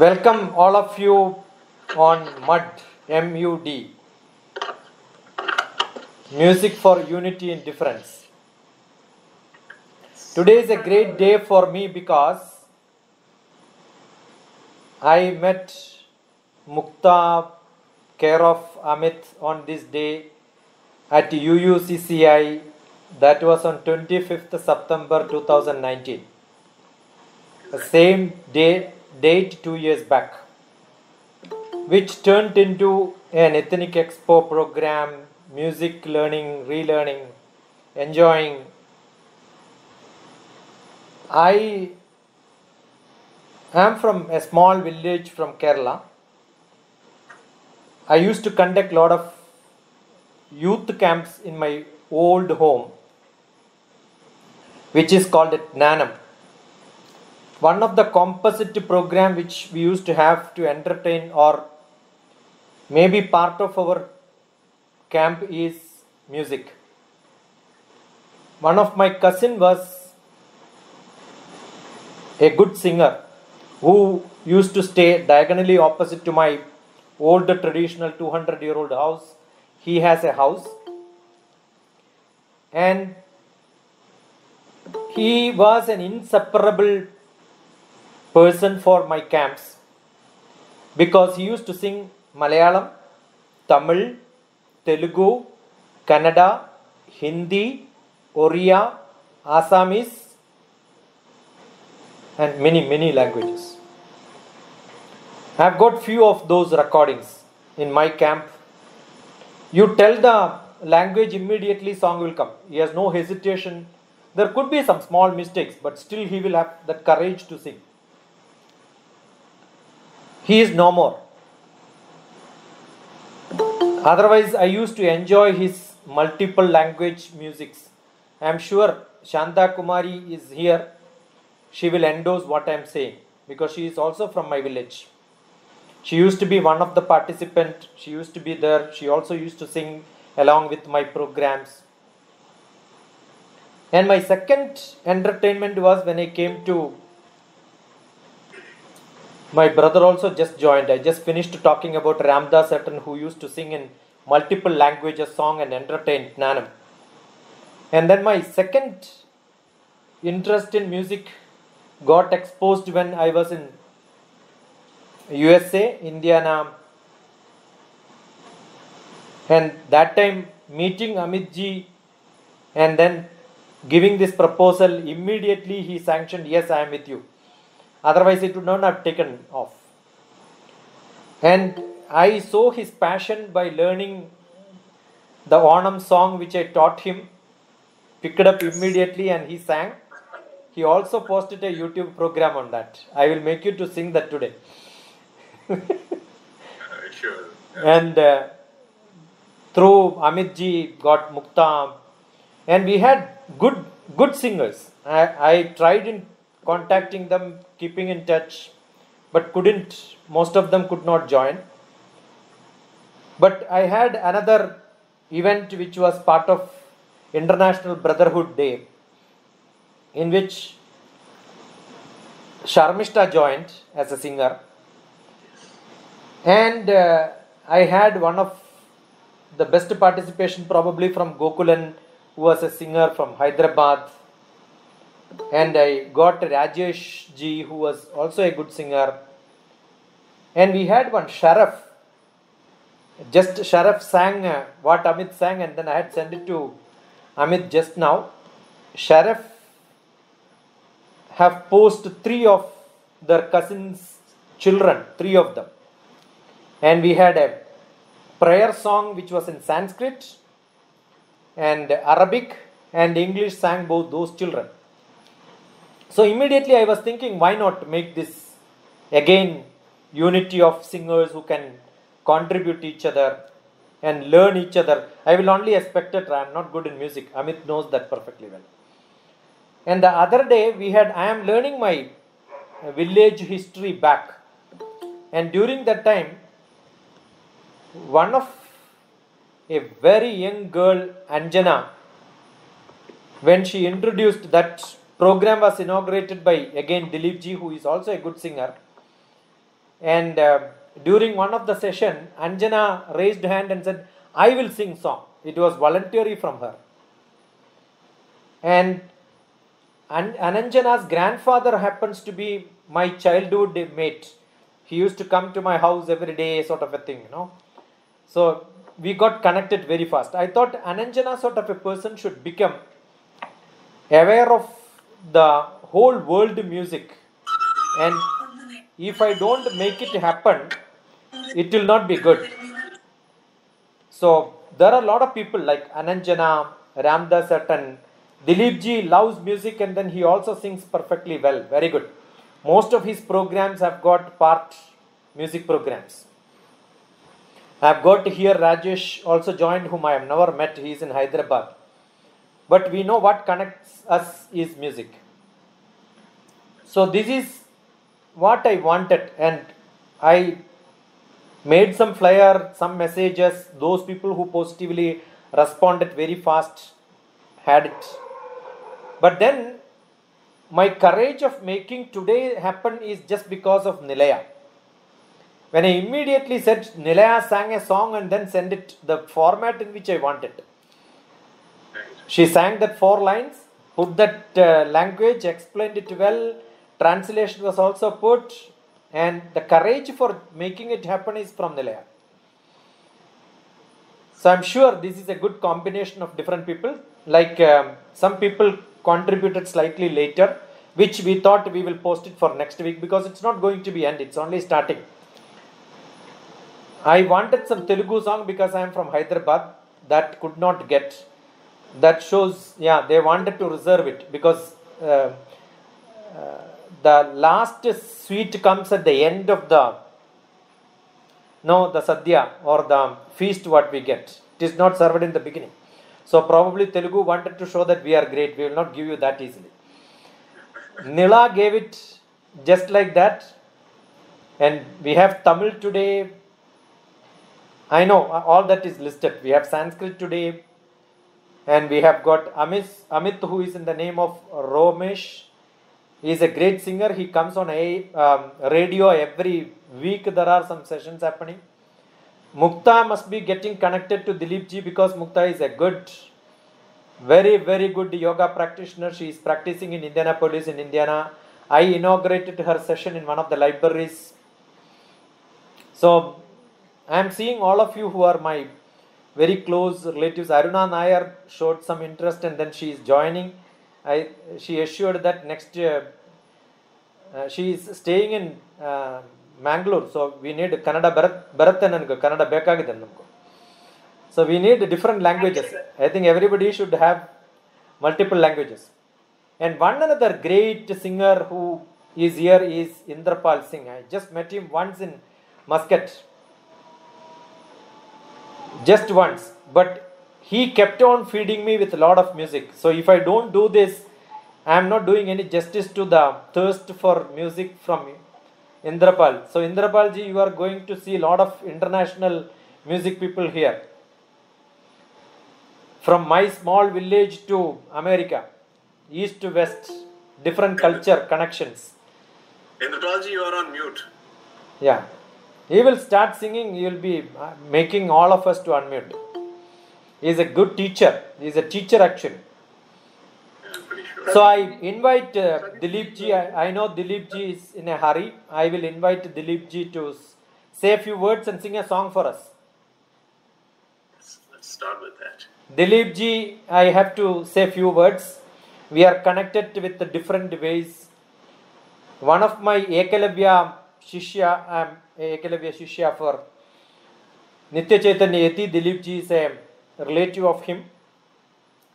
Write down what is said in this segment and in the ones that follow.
Welcome all of you on MUD, MUD, Music for Unity in Difference. Today is a great day for me because I met Mukta, care of Amit, on this day at UUCCI. That was on 25th September 2019. The same date 2 years back, which turned into an ethnic expo program, music learning, relearning, enjoying. I am from a small village from Kerala. I used to conduct a lot of youth camps in my old home, which is called at Nanam. One of the composite program which we used to have to entertain or maybe part of our camp is music. One of my cousin was a good singer who used to stay diagonally opposite to my old traditional 200-year-old house. He has a house and he was an inseparable person for my camps because he used to sing Malayalam, Tamil, Telugu, Kannada, Hindi, Oriya, Assamese and many languages. I have got few of those recordings in my camp. You tell the language, immediately song will come. He has no hesitation. There could be some small mistakes, but still he will have the courage to sing. He is no more. Otherwise, I used to enjoy his multiple language musics. I am sure Shanta Kumari is here. She will endorse what I am saying because she is also from my village. She used to be one of the participants. She used to be there. She also used to sing along with my programs. And my second entertainment was when I came to, my brother also just joined. I just finished talking about Ramdas Setan, who used to sing in multiple languages song and entertain Nanam. And then my second interest in music got exposed when I was in USA, Indiana. And that time meeting Amit ji and then giving this proposal, immediately he sanctioned, yes, I am with you. Otherwise it would not have taken off. And I saw his passion by learning the Onam song which I taught him, picked it up immediately and he sang. He also posted a YouTube program on that. I will make you to sing that today. Sure. And through Amit ji got Mukta, and we had good singers. I tried in contacting them, keeping in touch, but most of them could not join. But I had another event which was part of International Brotherhood Day, in which Sharmishta joined as a singer. And I had one of the best participation probably from Gokulan, who was a singer from Hyderabad. And I got Rajesh ji, who was also a good singer. And we had one Sharaf. Just Sharaf sang what Amit sang, and then I had sent it to Amit just now. Sharaf have posted 3 of their cousins' children, 3 of them. And we had a prayer song which was in Sanskrit and Arabic and English sang both those children. So immediately I was thinking, why not make this again unity of singers who can contribute each other and learn each other. I will only a spectator. I am not good in music. Amit knows that perfectly well. And the other day I am learning my village history back. And during that time, one of a very young girl, Anjana, when she introduced, that program was inaugurated by again Dilip ji, who is also a good singer. And during one of the session, Anjana raised hand and said, I will sing song. It was voluntary from her. And Ananjana's grandfather happens to be my childhood mate. He used to come to my house every day, sort of a thing, So we got connected very fast. I thought Ananjana sort of a person should become aware of the whole world music. And if I don't make it happen, it will not be good. So there are a lot of people like Ananjana, Ramdas Attan. Dilip ji loves music and then he also sings perfectly well. Very good. Most of his programs have got part music programs. I have got here Rajesh also joined, whom I have never met. He is in Hyderabad. But we know what connects us is music. So this is what I wanted, and I made some flyer, some messages. Those people who positively responded very fast had it. But then my courage of making today happen is just because of Nilaya. When I immediately said Nilaya sang a song and then send it the format in which I wanted. She sang that 4 lines, put that language, explained it well, translation was also put, and the courage for making it happen is from Nilaya. So I'm sure this is a good combination of different people. Like some people contributed slightly later, which we thought we will post it for next week because it's not going to be end, it's only starting. I wanted some Telugu song because I am from Hyderabad. That could not get. That shows, they wanted to reserve it because the last sweet comes at the end of the sadhya or the feast what we get. It is not served in the beginning. So probably Telugu wanted to show that we are great. We will not give you that easily. Nila gave it just like that. And we have Tamil today. I know all that is listed. We have Sanskrit today. And we have got Amit, who is in the name of Romesh. He is a great singer. He comes on a radio every week. There are some sessions happening. Mukta must be getting connected to Dilip ji because Mukta is a good, very, very good yoga practitioner. She is practicing in Indianapolis in Indiana. I inaugurated her session in one of the libraries. So I am seeing all of you who are my very close relatives. Aruna Nair showed some interest and then she is joining. She assured that next year she is staying in Mangalore, so we need Kannada Bharathan and Kannada Bekagide namku. So we need different languages. I think everybody should have multiple languages. And one another great singer who is here is Indrapal Singh. I just met him once in Muscat. Just once. But he kept on feeding me with a lot of music. So if I don't do this, I am not doing any justice to the thirst for music from Indrapal. So Indrapal ji, you are going to see a lot of international music people here. From my small village to America, east to west, different culture connections. Indrapal ji, you are on mute. Yeah. He will start singing, he will be making all of us to unmute. He is a good teacher. He is a teacher actually. So I invite Dilip ji. I know Dilip ji is in a hurry. I will invite Dilip ji to say a few words and sing a song for us. Let's start with that. Dilip ji, I have to say a few words. We are connected with the different ways. One of my Ekalavya Shishya, I am Ekalavya Shishya for Nitya Chaitanya Yati. Dilip ji is a relative of him.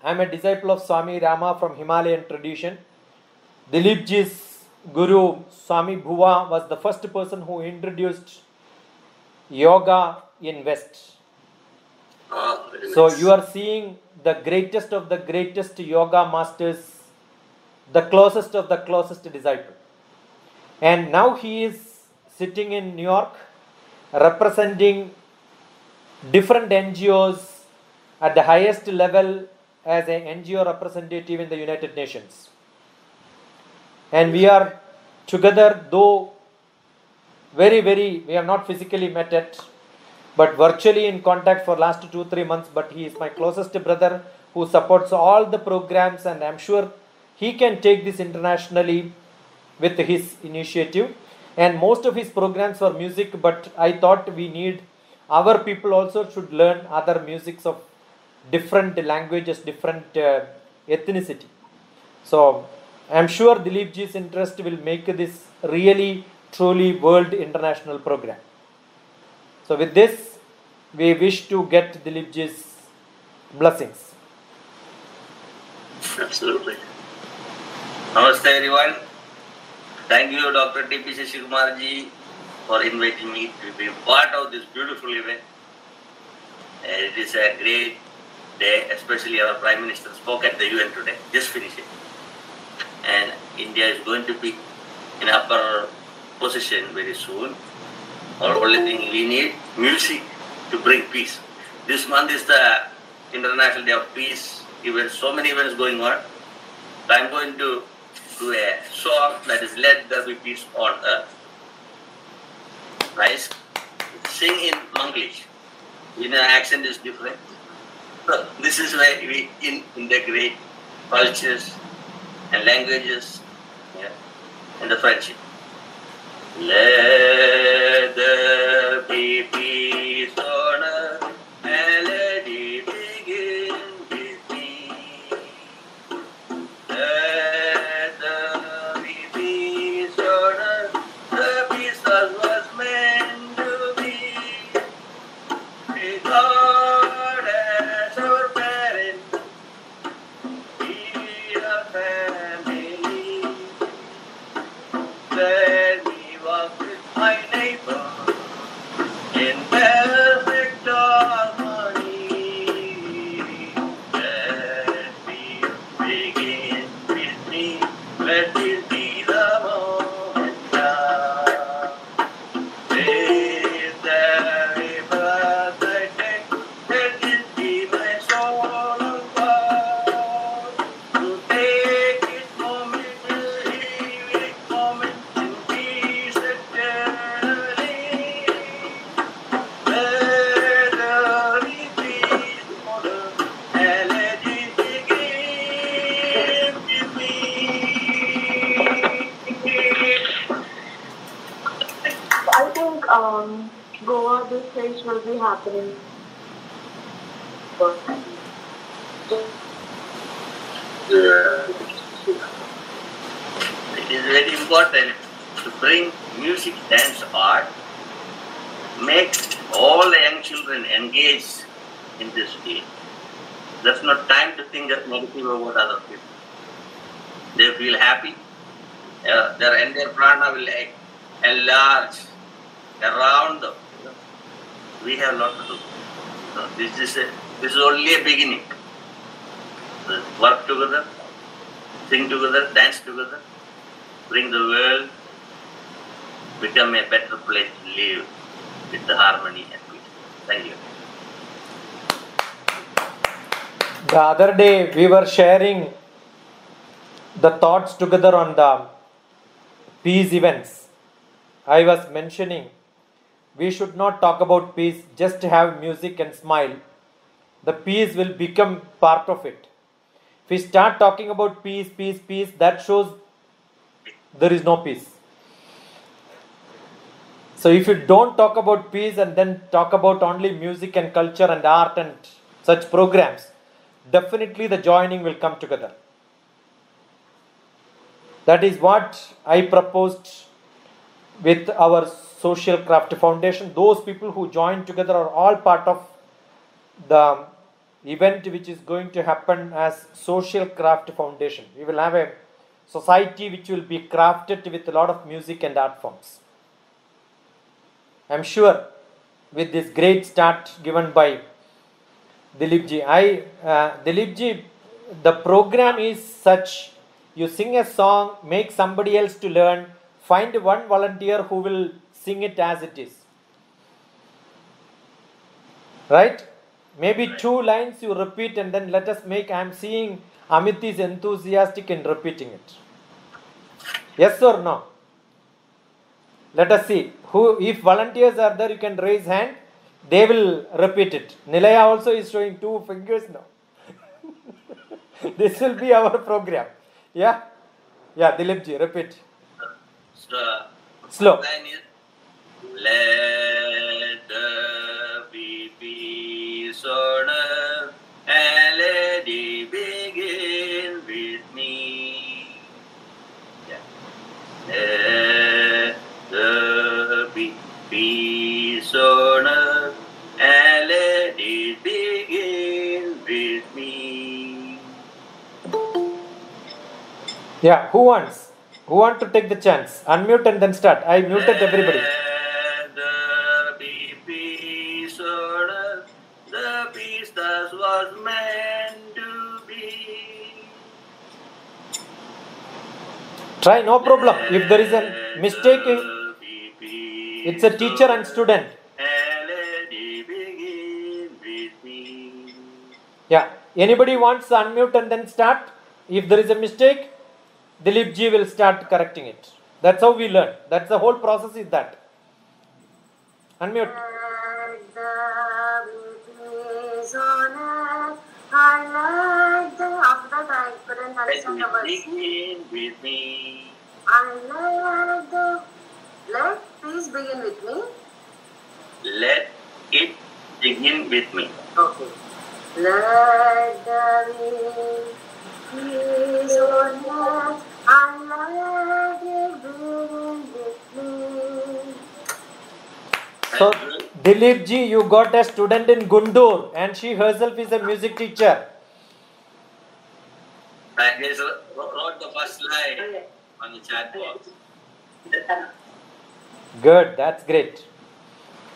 I am a disciple of Swami Rama from Himalayan tradition. Dilip ji's guru Swami Bhuva was the first person who introduced yoga in West. So you are seeing the greatest of the greatest yoga masters, the closest of the closest disciple. And now he is sitting in New York representing different NGOs at the highest level as an NGO representative in the United Nations. And we are together, though we have not physically met yet, but virtually in contact for last 2-3 months. But he is my closest brother who supports all the programs, and I'm sure he can take this internationally with his initiative. And most of his programs are music, but I thought we need, our people also should learn other musics of different languages, different ethnicity. So I'm sure Dilip ji's interest will make this really truly world international program. So with this, we wish to get Dilip ji's blessings. Absolutely. Namaste everyone. Thank you, Dr. T.P. Shashikumar ji, for inviting me to be part of this beautiful event. It is a great day, especially our Prime Minister spoke at the UN today, just finished it. And India is going to be in upper position very soon. Our only thing we need, music to bring peace. This month is the International Day of Peace events, so many events going on. So I'm going to do a song that is Let There Be Peace on Earth. Right? Sing in Manglish. You know, accent is different. So this is where we integrate cultures and languages, yeah, and the friendship. Let there be peace on earth, and let it begin with me. Let there be peace on earth, the peace that was meant to be. May God as our parent, be our family. Let me walk with my neighbor in perfect harmony. Let me begin with me. Let it be the moment now. With every breath I take, let it be my soul of God. To take it moment to leave it moment in peace eternally. Let there be peace on earth, and let it begin with me. I think Goa this stage will be happening. It is very important to bring music, dance, art, make all the young children engaged in this field. There's not time to think negative about other people. They feel happy. Their entire prana will enlarge around them. We have a lot to do. So this is only a beginning. Work together, sing together, dance together, bring the world, become a better place to live with the harmony and peace. Thank you. The other day we were sharing the thoughts together on the peace events. I was mentioning we should not talk about peace, just have music and smile. The peace will become part of it. If we start talking about peace, that shows there is no peace. So if you don't talk about peace and then talk about only music and culture and art and such programs, definitely the joining will come together. That is what I proposed with our Social Craft Foundation. Those people who join together are all part of the event which is going to happen as Social Craft Foundation. We will have a society which will be crafted with a lot of music and art forms. I am sure with this great start given by Dilip ji, Dilip ji, the program is such, you sing a song, make somebody else to learn, find one volunteer who will sing it as it is. Right? Maybe 2 lines you repeat and then let us make. I am seeing Amit is enthusiastic in repeating it. Yes or no? Let us see. Who, if volunteers are there, you can raise hand. They will repeat it. Nilaya also is showing 2 fingers now. This will be our program. Yeah? Yeah, Dilipji, repeat. Slow. Let the be peace on earth, and let it begin with me. Yeah. Let the be peace on earth, and let it begin with me. Yeah, who wants? Who want to take the chance? Unmute and then start. I muted everybody. Let the be peace on earth, the peace that was meant to be. Try, no problem. If there is a mistake, it's a teacher and student. And let it begin with me. Yeah. Anybody wants to unmute and then start? If there is a mistake, Dilip ji will start correcting it. That's how we learn. That's the whole process is that. Unmute. Let the peace on earth. I let the. After that, I couldn't understand the Let it words. begin with me. I let the. Let peace begin with me. Let it begin with me. Okay. Let the peace on earth. I let it begin with me. So, Dilip ji, you got a student in Gundur and she herself is a music teacher. I just wrote the first line on the chat box. Good, that's great.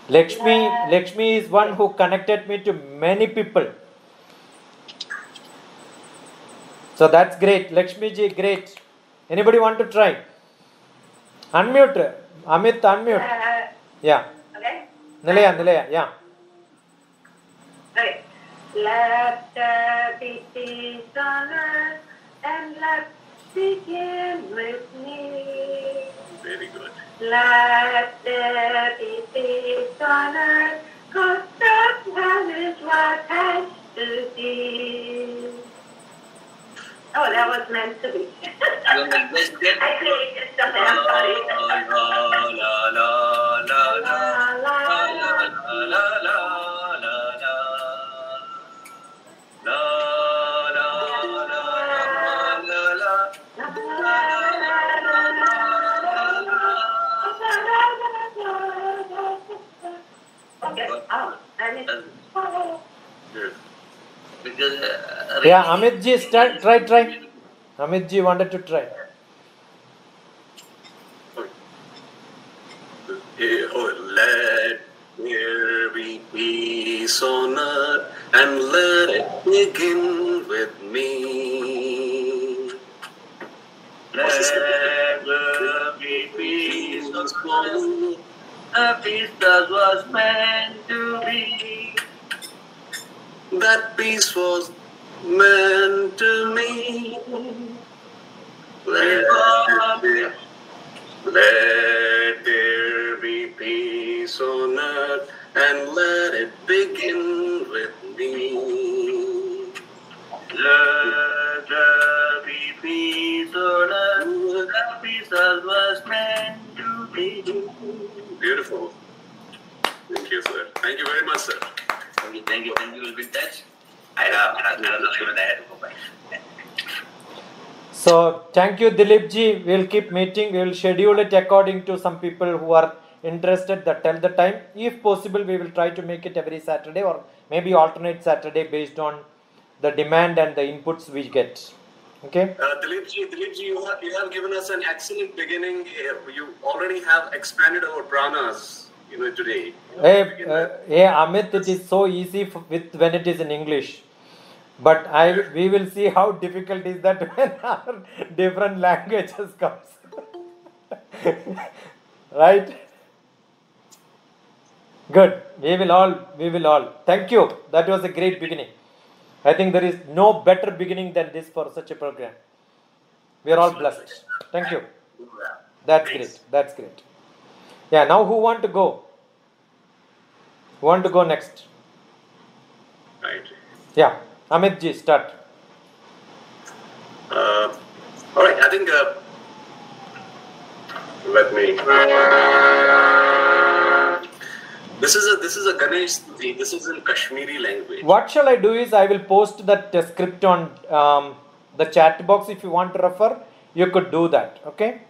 Lakshmi is one who connected me to many people. So that's great. Lakshmi ji, great. Anybody want to try? Unmute. Amit, unmute. Yeah. Okay. Nilaya, yeah. Okay. Let the peace on earth and let's begin with me. Very good. Let there be peace on earth, 'cause that is what has to be. Oh, that was meant to be. You will just get I created something, I'm sorry. Okay. Oh, and it's... Because Yeah, Amit ji, try. Amit ji wanted to try. Let there be peace on earth and let it begin with me. let there be peace on earth, a peace that was meant to be. That peace was meant to me. Let there be peace on earth and let it begin with me. Let there be peace on earth, a peace that was meant to be. Beautiful. Thank you, sir. Thank you very much, sir. Thank you. We'll be in touch. I don't know even I had to go back. So, thank you, Dilip ji. We'll keep meeting. We will schedule it according to some people who are interested that tell the time. If possible, we will try to make it every Saturday or maybe alternate Saturday based on the demand and the inputs we get. Okay? Dilip ji, you have given us an excellent beginning. You already have expanded our pranas, today. Hey, Amit, it is so easy when it is in English. But we will see how difficult is that when our different languages comes. Right? Good. We will all. Thank you. That was a great beginning. I think there is no better beginning than this for such a program. We are all blessed. Thank you. That's great. Yeah, now who want to go? Who want to go next? Right. Yeah, Amit ji, start. All right. I think. Let me. This is a Ganesh Stuti. This is in Kashmiri language. What shall I do is I will post that script on the chat box. If you want to refer, you could do that. Okay?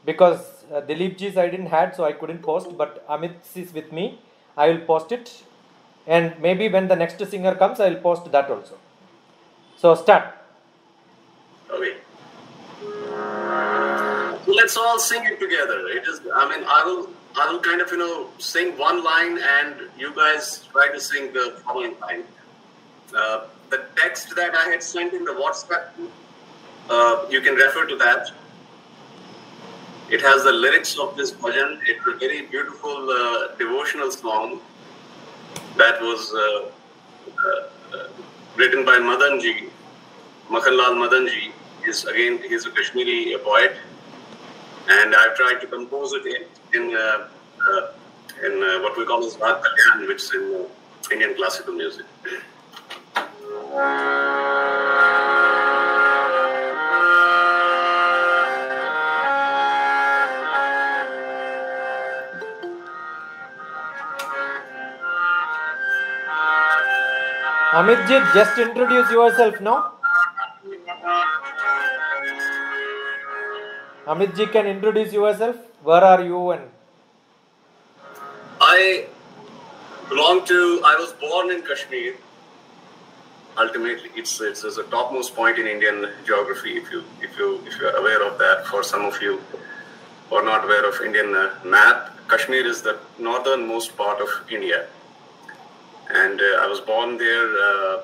Because Dilip ji's I didn't had, so I couldn't post. But Amit's is with me. I will post it, and maybe when the next singer comes, I will post that also. So start. Okay. Let's all sing it together. It is. I mean, I will kind of sing one line, and you guys try to sing the following line. The text that I had sent in the WhatsApp, you can refer to that. It has the lyrics of this bhajan. It's a very beautiful devotional song that was written by Madan ji, Makhanlal Madan ji. He's a Kashmiri poet, and I've tried to compose it in what we call as Raag Kalyan, which is in Indian classical music. Amit ji, just introduce yourself, no? Amit ji can introduce yourself. Where are you? And I was born in Kashmir. Ultimately, it's a topmost point in Indian geography. If you're aware of that, for some of you who are not aware of Indian map, Kashmir is the northernmost part of India. And I was born there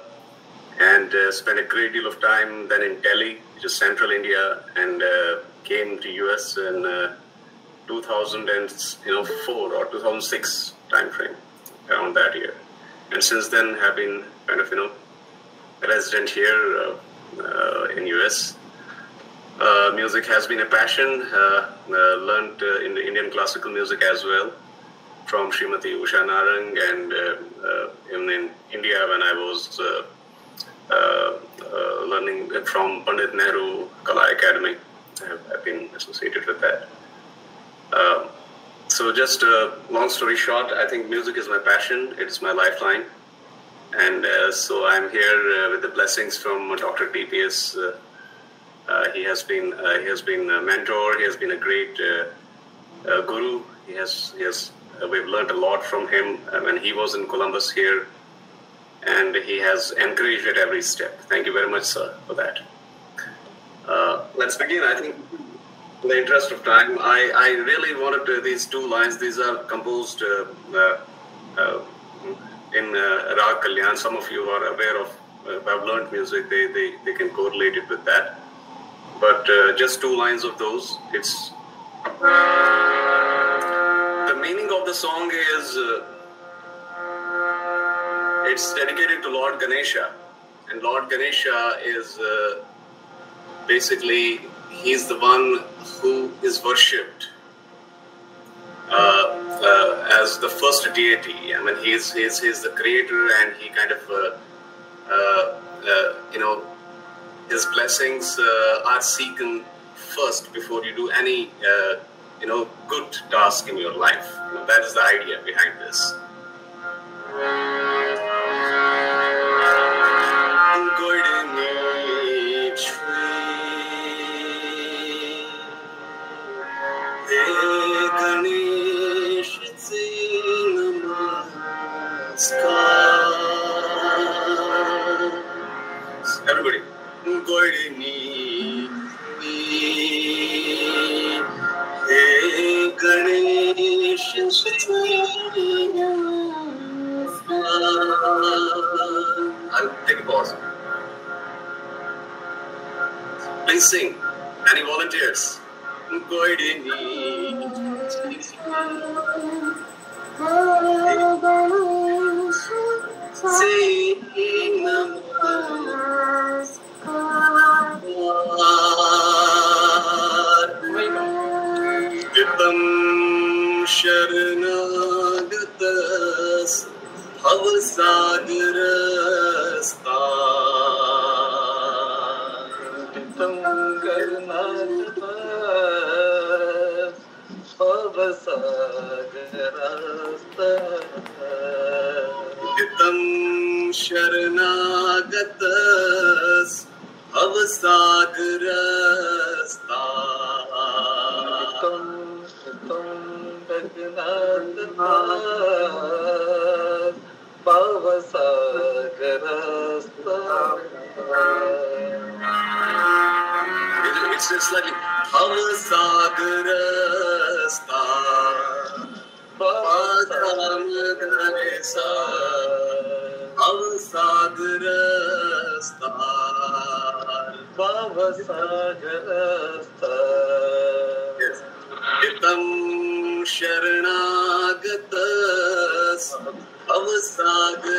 and spent a great deal of time then in Delhi, which is central India, and came to US in 2004 or 2006 time frame, around that year. And since then have been kind of resident here in US. Music has been a passion. Learned in the Indian classical music as well from Srimati Usha Narang, and in India when I was learning from Pandit Nehru Kala Academy. I've been associated with that. So just long story short, I think music is my passion. It's my lifeline. And so I'm here with the blessings from Dr. TPS. He has been a mentor. He has been a great guru. We've learned a lot from him when he was in Columbus here, and he has encouraged at every step. Thank you very much, sir, for that. Let's begin. I think, in the interest of time, I really wanted these two lines. These are composed in Raag Kalyan. Some of you are aware of, have learned music, they can correlate it with that. But just two lines of those. It's the meaning of the song is it's dedicated to Lord Ganesha, and Lord Ganesha is basically he's the one who is worshipped as the first deity. I mean, he's the creator, and he kind of his blessings are seeking first before you do any good task in your life. That is the idea behind this. Everybody. I'll take a pause. Please sing. Any volunteers? Vitam शरणागतस भवसागरस्ता It's slightly भवसागरस्ता भवसागरस्ता हितं शरणागतस भवसागरस्ता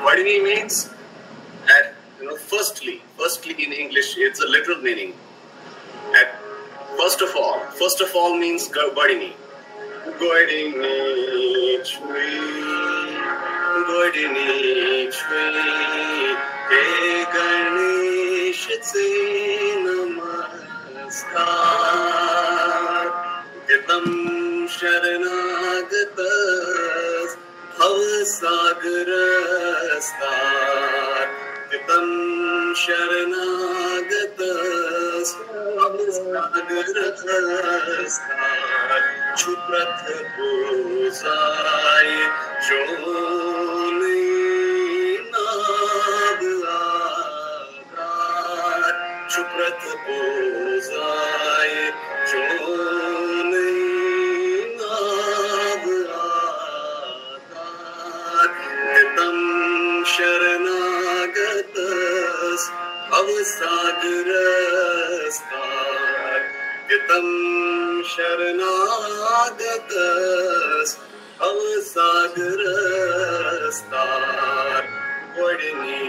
Vadini means, firstly in English, it's a literal meaning. First of all means Vadini. Godini Chwe, Hey Ganesh Tse Namaskar, Gitam Sharanagatas Bhavasagarastar, Gitam Sharanagatas Bhavasagarastar, Chuprat Bozai Joni Nagladar, Chuprat Bozai Joni Nagladar, Gitam Sharanagatas Bhavasagarastar, Gitam Sharanagatas Bhavasagarastar, Vadini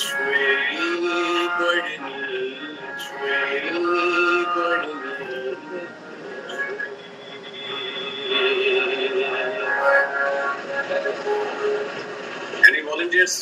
Chwe, Vadini Chwe, Vadini Chwe. Any volunteers?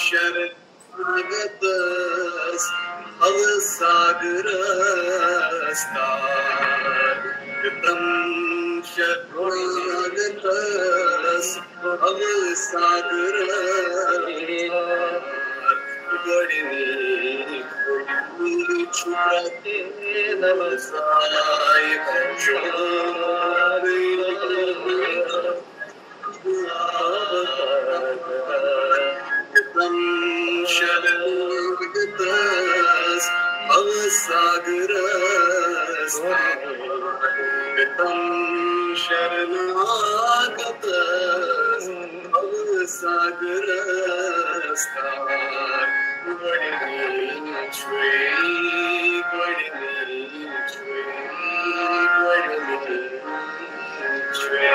Sharagas Bhavasagarastar, Gitam Sharagas Bhavasagarastar, Vadini Chuprate Navasai Joni Gitam Sharanagatas Bhavasagarastar, Gitam Sharanagatas Bhavasagarastar, Vadini Chwe, Vadini Chwe, Vadini Chwe.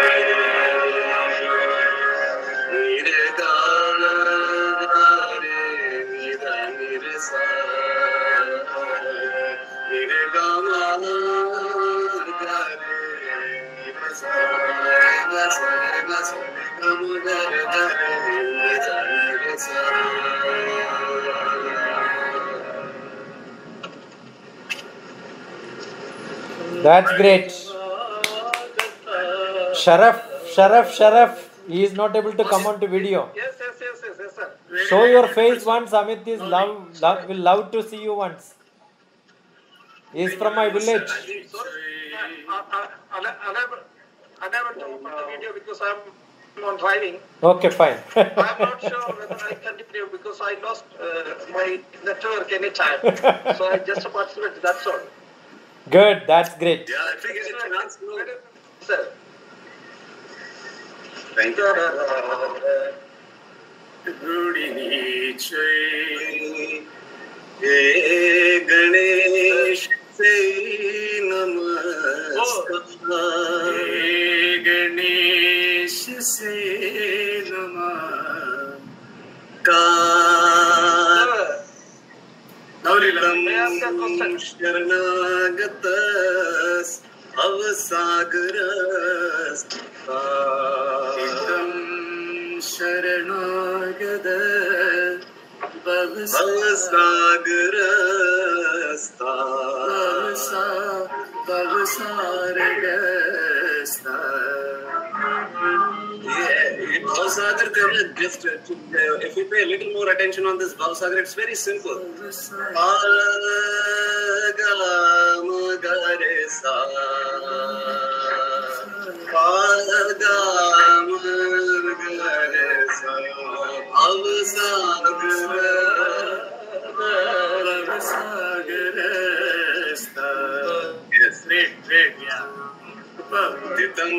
That's great. Sharaf, he is not able to come on to video. Yes, sir. Show your face once. Amit is will love to see you once. He is from my village. Unable to open the video because I'm on driving. Okay, fine. I'm not sure whether I continue because I lost my network anytime. So I just participate, that's all. Good, that's great. Yeah, I figured it's an answer. Sir. Thank you. Hey Ganesh, say namaskar. Hey Ganesh, say namaskar. Naurilam Sharanagatas Avasagaras Idam Sharanagatas Avasagaras Bhavsagar, just if we pay a little more attention on this Bhavsagar, it's very simple. Yes, great, yeah. Ditam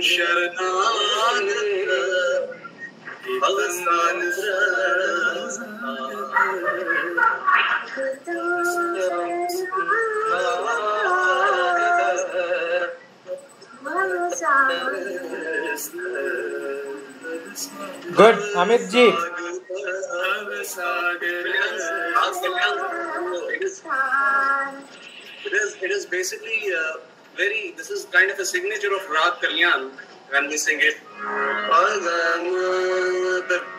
Sharanagata Good, Amit ji. It is basically this is kind of a signature of Rag Kalyan when we sing it.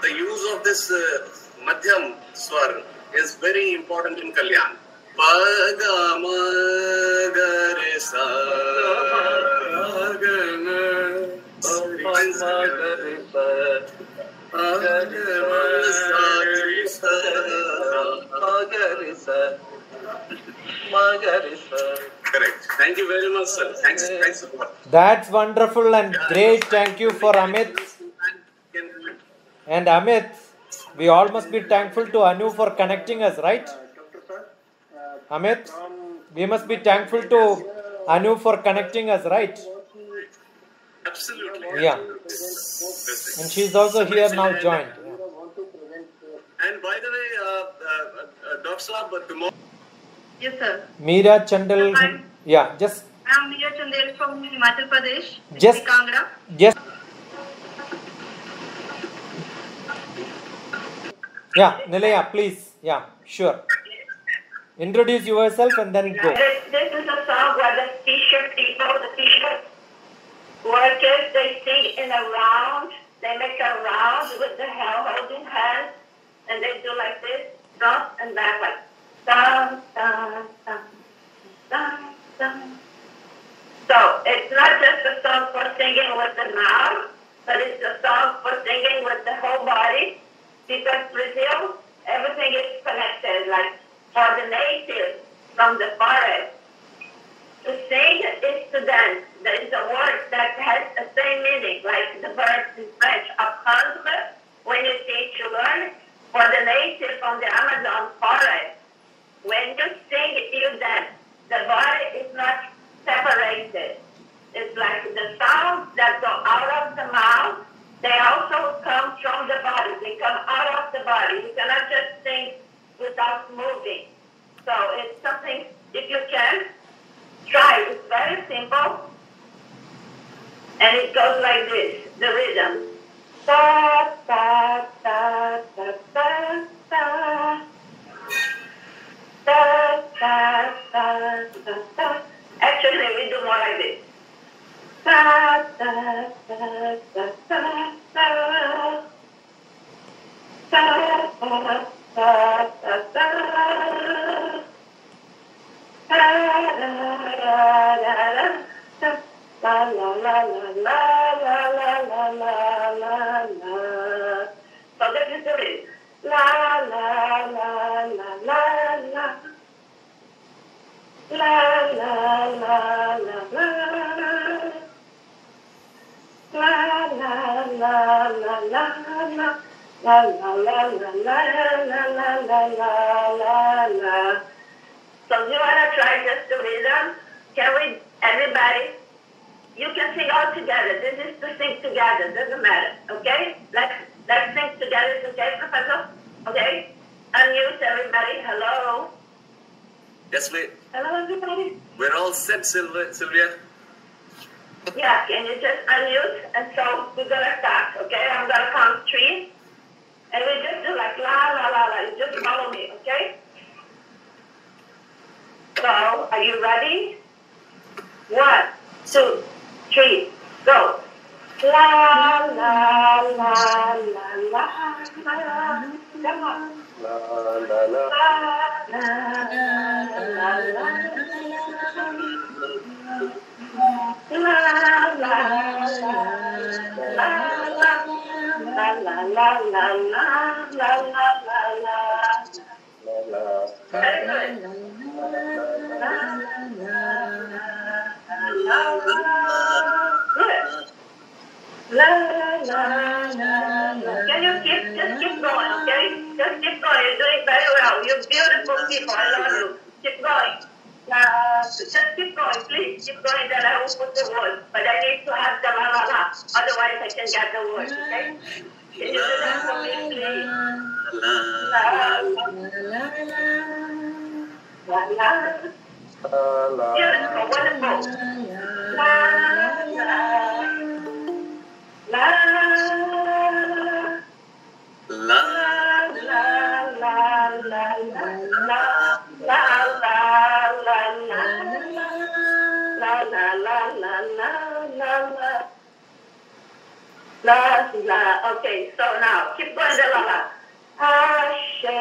The use of this Madhyam Swar is very important in Kalyan. Correct. Thank you very much, sir. Thanks a lot. That's wonderful and great. Thank you for Amit. And Amit, we all must be thankful to Anu for connecting us, right? Amit, we must be thankful to Anu for connecting us, right? Absolutely. Yeah. And she's also here now joined. Yeah. And by the way, Dr. Saab, tomorrow. Yes, sir. Meera Chandal. Hi. Yeah, just. I'm Meera Chandel from Himachal Pradesh, Just. Kangra. Just. Yeah, Nilaya, please. Yeah, sure. Introduce yourself and then go. This is a song where the t-shirt people, the t-shirt workers, they sing in a round. They make a round with the holding hands, and they do like this, front and back, like dun, dun, dun, dun, dun. So it's not just a song for singing with the mouth, but it's a song for singing with the whole body. Because Brazil, everything is connected, like for the natives from the forest. To sing is to dance. There is a word that has the same meaning, like the word in French, apprendre, when you teach, you learn. For the natives from the Amazon forest, when you sing, you dance. The body is not separated. It's like the sounds that go out of the mouth, they also come from the body. They come out of the body. You cannot just sing without moving. So it's something, if you can, try. It's very simple. And it goes like this, the rhythm. Da, da, da, da, da, da. Da, da, da, da, da. Actually, we do more like this. Da, da, da, da, da, da. Da, da, da, da, da. Da, da, da, da, da. La, la, la, la, la, la, la, la, la, la, la. So this is the rhythm. La, la, la, la, la, la. La, La la la la la la la la la la la. So you wanna try just the rhythm? Can we, everybody? You can sing all together. This is to sing together. Doesn't matter. Okay? Let's sing together. Okay, Professor? Okay? Unmute everybody. Hello. Yes, Hello, everybody. we're all set, Sylvia. Yeah, can you just unmute? And so we're gonna start, okay? I'm gonna count 3. And we just do like la la la la. You just follow me, okay? So, are you ready? 1, 2, 3, go. La la la la la la. Come on. La la la. La la la la la. La la la la la la la la la. Very good. Good. La la la la. Can you just keep going, okay? Just keep going. You're doing very well. You're beautiful people. I love you. Keep going. Just keep going, please. Keep going. Then I will put the word. But I need to have the la la la. Otherwise, I can get the word, okay? Can you do that for me, please? La la la la. Beautiful, wonderful. La la la. La La la la la la la la la la la la la la la la. Okay, so now keep going the la la. Ashe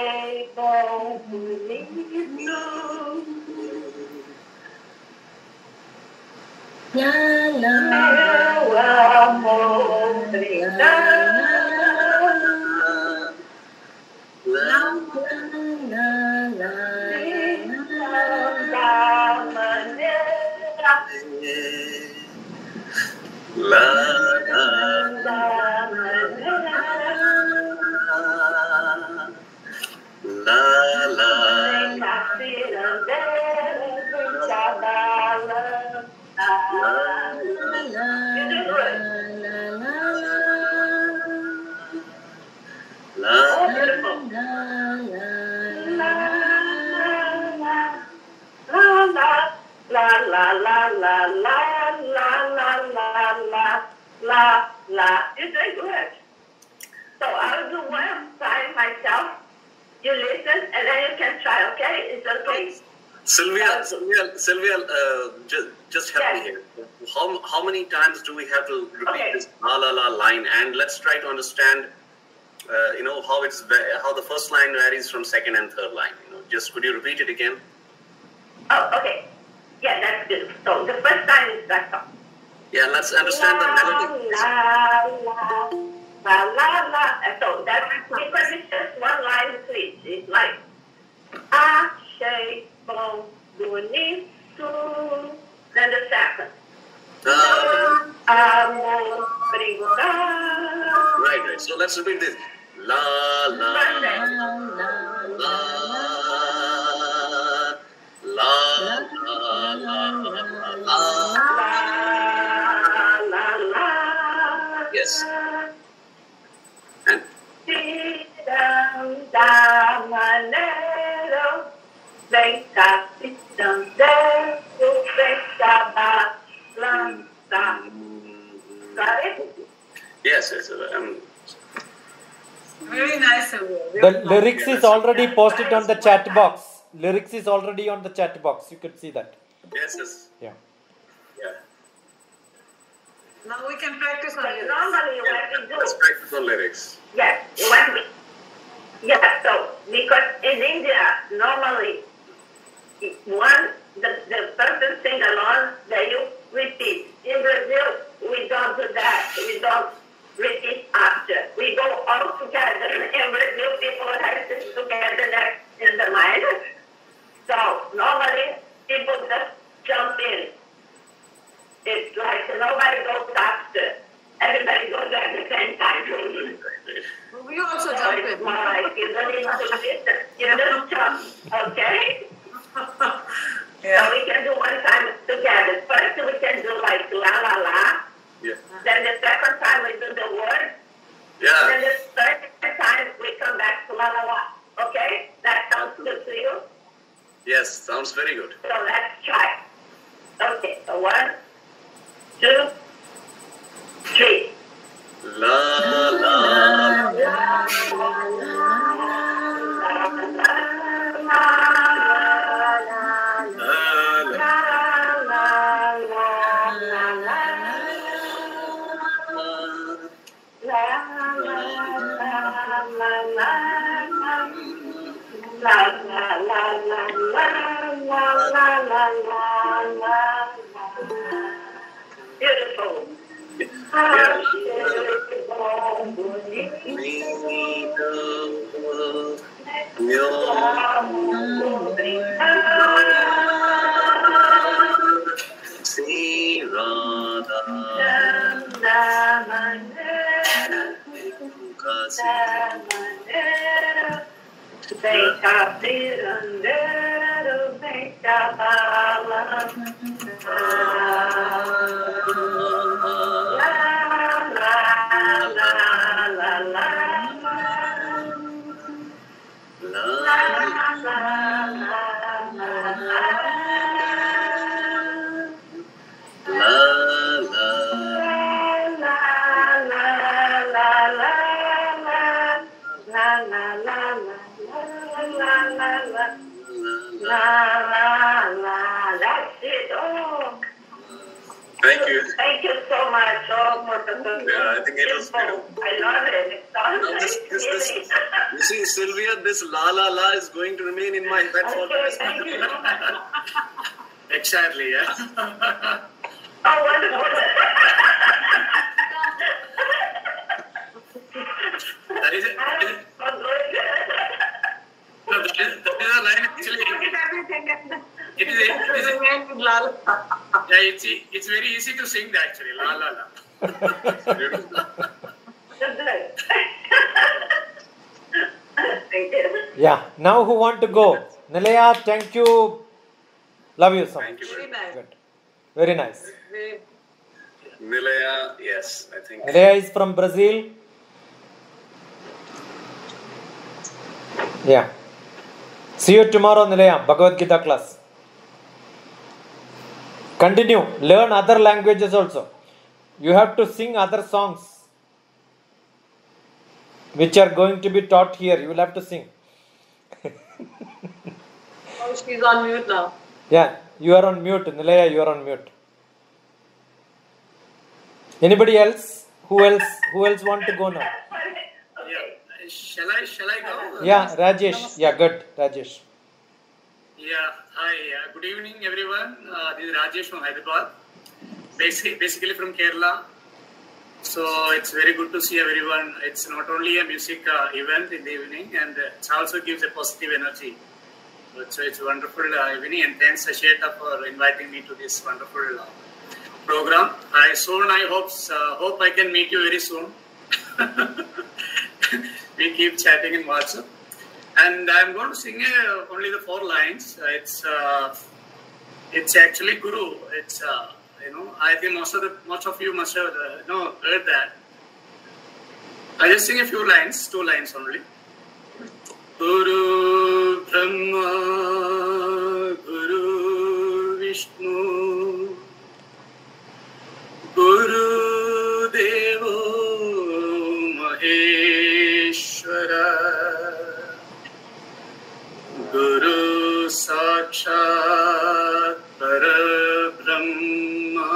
Bonitu. La la You're doing good. So I'll do one by myself. You listen, and then you can try, okay? It's okay? Sylvia, just help me here. How many times do we have to repeat this la la la line? And let's try to understand, how the first line varies from second and third line. Just could you repeat it again? Oh, okay. Yeah, that's good. So the first time is that song. Yeah, let's understand the melody. La la la la la. So that's because it's just one line switch. It's like Ashe Bom Bonito. Then the second. Amor Brigada. Right. So let's repeat this. La la la la la la. Yes. And yes. Very nice of you. The lyrics is already posted on the chat box. Lyrics is already on the chat box. You could see that. Yes. Yeah. Yeah. Now we can practice on it. Normally, what we do. Let's practice on lyrics. Yes, so because in India, normally, the person sing along, then you repeat. In Brazil, we don't do that. We don't repeat after. We go all together. In Brazil, people have to together in the mind. So normally, people just jump in. It's like nobody goes after. Everybody goes at the same time. We You also jump in. My, you don't need to listen. You just jump, okay? Yeah. So we can do one time together. First we can do like la la la. Yeah. Then the second time we do the word. Then Yeah. the third time we come back to la la la. Okay? That sounds good to you? Yes, sounds very good. So let's try. Okay, so 1, 2, 3. La la. Beautiful. That's it. Oh. Thank you. Thank you so much. Oh, Yeah, I think it was beautiful. I love it. It sounds Now this, very soothing. you see, Sylvia, this la la la is going to remain in my head for Okay, thank you. Exactly, yeah. Oh, wonderful. That is Oh, good. a line actually. It is it's very easy to sing that actually. La la la. Good. Thank you. Yeah. Now who want to go? Nilaya, thank you. Love you so much. Thank you very Very much. nice. Good. Very nice. Very- Nilaya, yes, I think. Nilaya is from Brazil. Yeah. See you tomorrow, Nilaya. Bhagavad Gita class. Continue. Learn other languages also. You have to sing other songs which are going to be taught here. You will have to sing. Oh, she's on mute now. Yeah, you are on mute. Nilaya, you are on mute. Anybody else? Who else want to go now? Yeah. Shall I go? Yeah, Rajesh. Yeah, good. Rajesh. Yeah. Hi. Good evening, everyone. This is Rajesh from Hyderabad. Basically from Kerala. So it's very good to see everyone. It's not only a music event in the evening, and it also gives a positive energy. So it's a wonderful evening, and thanks Asheta for inviting me to this wonderful program. I hope I can meet you very soon. We keep chatting in WhatsApp, and I'm going to sing only the 4 lines. It's actually Guru. It's I think most of you must have heard that. I just sing a few lines, 2 lines only. Guru Brahma, Guru Vishnu, Guru Devo Maheshwara, Guru Sakshat Parabrahma,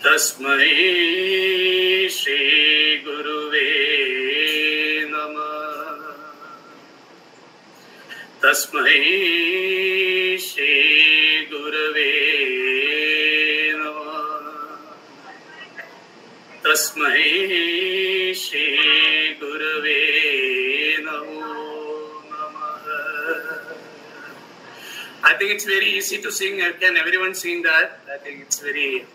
Tasmai Shri Guruve Namah. Tasmai Shri Gurave Namah. Tasmai Shri Gurave Namo Namah. I think it's very easy to sing. Can everyone sing that? I think it's very.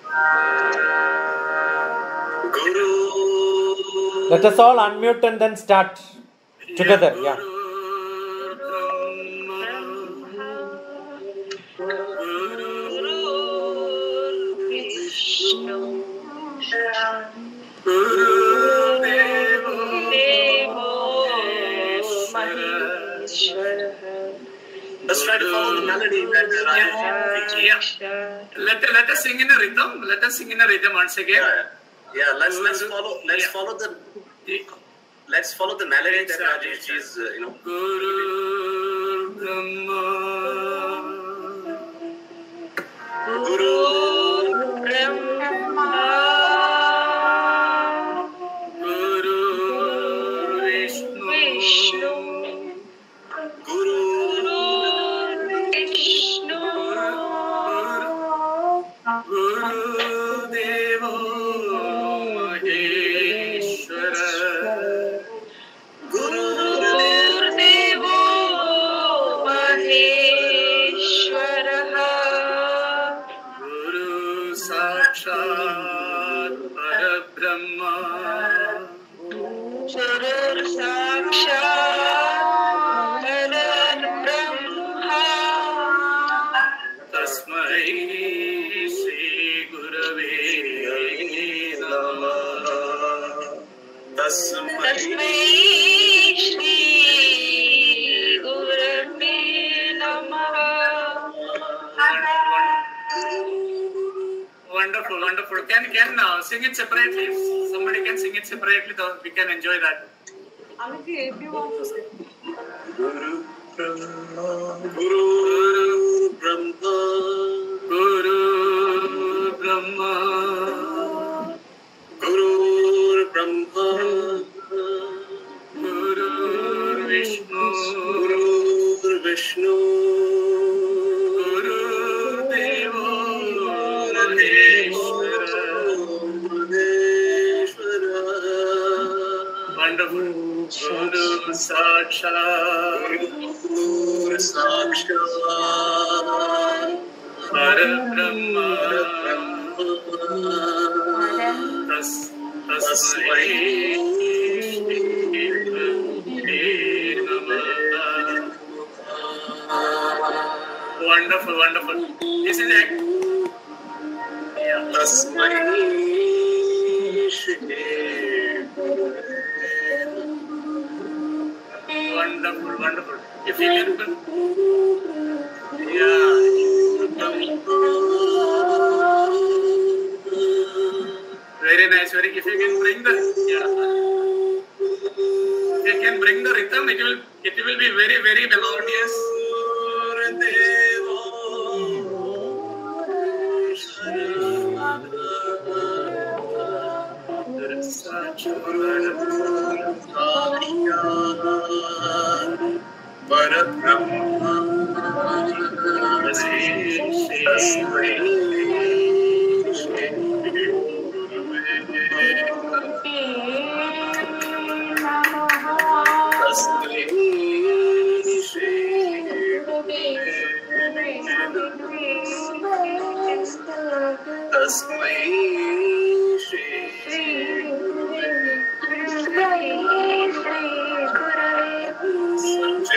Guru Let us all unmute and then start together. Yeah. Let's try to follow the melody that Let us sing in a rhythm. Let us sing in a rhythm once again. Yeah. Let's follow the melody that Rajesh is Guru Brahma, Guru Brahma, Guru Vishnu, Guru Vishnu, Guru Deva Maheshwara, Guru Devo Maheshwara, Guru Sakshat Parabrahma, Guru Sakshat Parabrahma, Tasmai Shri Gurave Namah. Tasmai Shri Gurave Namah. Wonderful, wonderful. Can sing it separately? If somebody can sing it separately, then we can enjoy that. Amity, if you want to say. Guru Brahma, Guru Brahma, Guru Brahma, Guru Brahma, Guru Vishnu, Guru Vishnu, Guru Deva Maheshwara. Maheshwara. Wonderful. Guru Sakshat Guru Sakshat Parabrahma, Tasmai Shri Gurave Namah. Wonderful, wonderful. This is Tasmai Shri wonderful, wonderful. If you can, very nice. Very. If you can bring the, if you can bring the rhythm, it will be very, very melodious.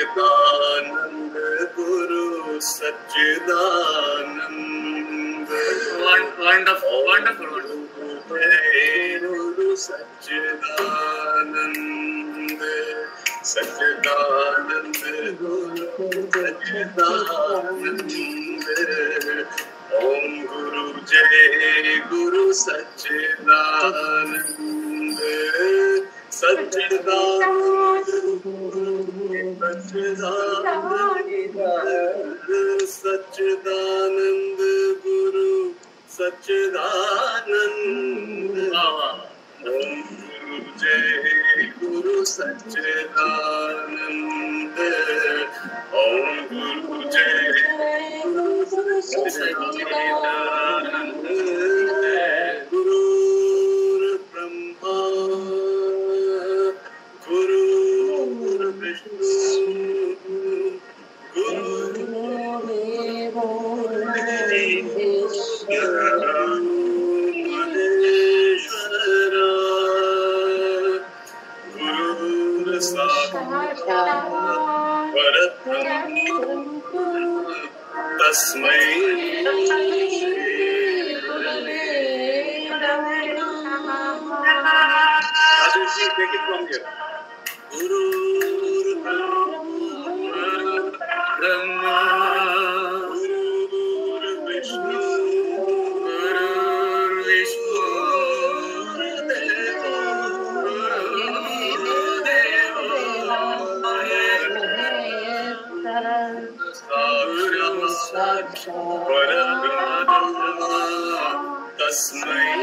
Satchidanand Guru Satchidanand. Wonderful, wonderful, wonderful. Guru Satchidanand, Satchidanand Guru Satchidanand. Om Guru Jai Guru Satchidanand, Satchidanand Satchidanand Guru Satchidanand. Om Guru Jai Guru Satchidanand. Om Guru Jai Guru Satchidanand. Guru Brahma, Guru Vishnu, Guru Maheshwara. तस्मै Aditi, take it from here. Guru Brahma, Guru Vishnu, Guru Vishnu, Tasmai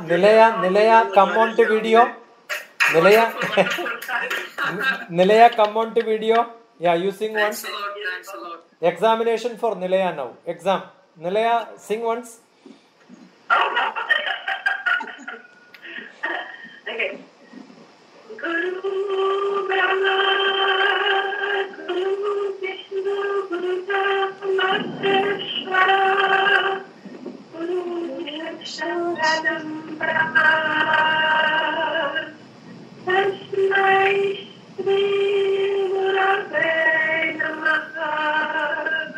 Nilaya, come on to video. Nilaya, come on to video. Yeah, you sing once. Thanks a lot. Thanks a lot. Examination for Nilaya now. Exam. Nilaya, sing once. Okay. Guru Brahma, Guru Vishnu, Guru Maheshwara, Guru Sakshat Brahma, Tasmai Shri Gurave Namaha.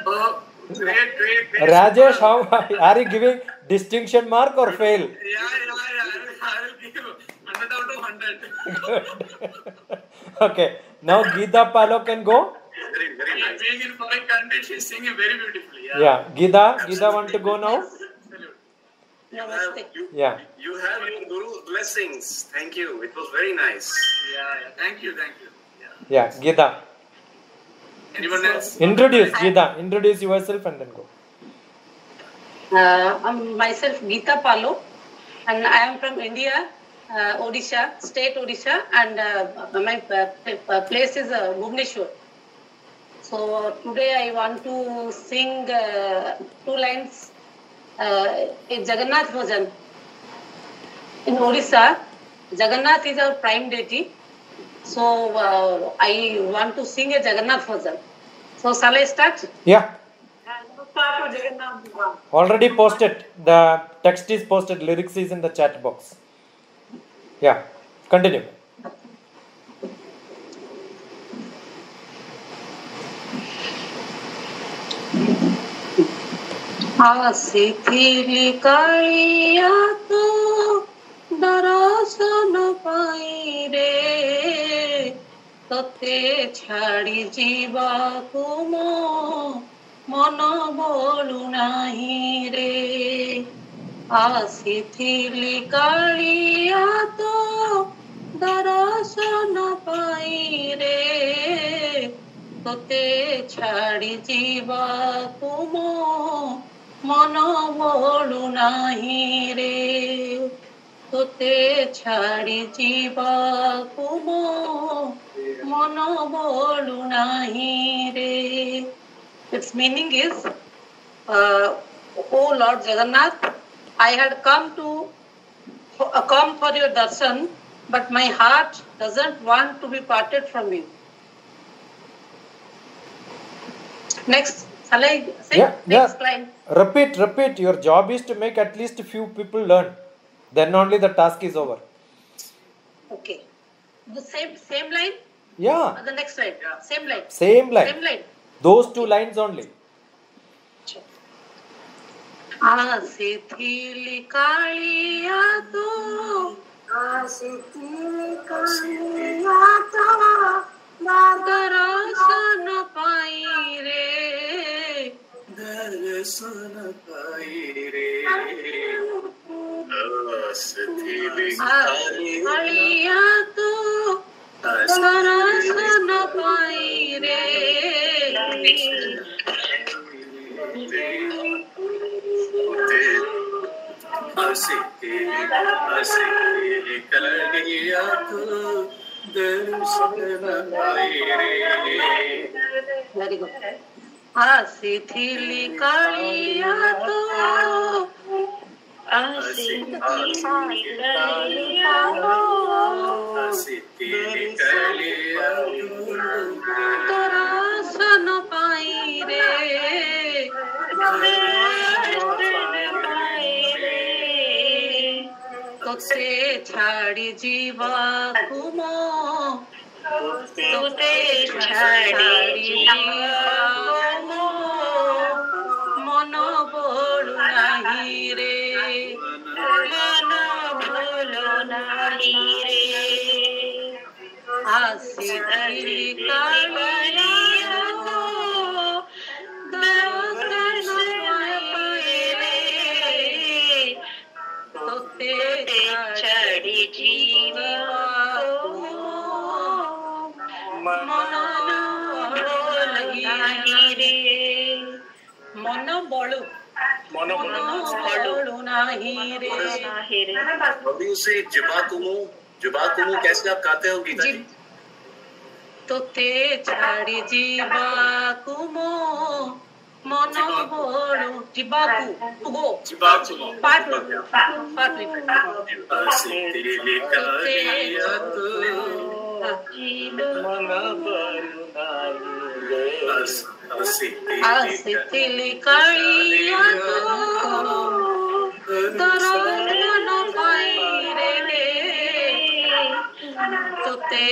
Oh, great. Rajesh, how are you giving distinction mark or fail? Yeah. I will give 100 out of 100. Okay. Now Geeta Palo can go. Very, very nice. Being in foreign country, she's singing very beautifully. Yeah. Geeta want to go now? Yeah. You have your Guru's blessings. Thank you. It was very nice. Yeah. Thank you. Yeah, Geeta. Anyone else? Introduce Geeta. Introduce yourself and then go. I'm myself Geeta Palo, and I am from India, Odisha, state Odisha, and my place is Bhubaneswar. So today I want to sing 2 lines in Jagannath Bhajan. In Odisha, Jagannath is our prime deity. So I want to sing a Jagannath Bhajan. So shall I start? Yeah. Already posted. The text is posted. Lyrics is in the chat box. Yeah. Continue. Asithili kaliya tu darasana pai re, tate chhadi jiva kumo mano bolu nahi re. Asithili kaliya tu darasana pai re, tate chhadi jiva kumo mano bolu nahi re, tote chhadi jiva kumo mano bolu nahi re. Its meaning is, O Lord Jagannath, I had come for your darshan, but my heart doesn't want to be parted from you. Next, shall I say? Next line. Repeat. Your job is to make at least a few people learn. Then only the task is over. Okay. The same line? Yeah. Or the next line? Yeah. Same line. Same line. Same line. Those 2 lines only. Asithili kaliya tu दर्शन पाई रे दर्शन पाई रे आलिया तो दर्शन पाई रे कलिया तो दर्शन पाई रे very good आसी थी कालिया तो दर्शन पाई रे तोते छाड़ी जीवा कुमो तोते छाड़ी जीवा कुमो मन बोलु नाही रे मन बोलु नाही रे आसी कालिया दर्शन पाई रे तोते छाड़ी जीवा मन बळु मन बळु नाही रे जुबाकुमु कैसे आप गाते हो गीता जी? तोते छाड़ी जीवा कुमो मन बळु जीवाकु गो पाठ आसितिली कालिया तो दर्शन पाई रे तोते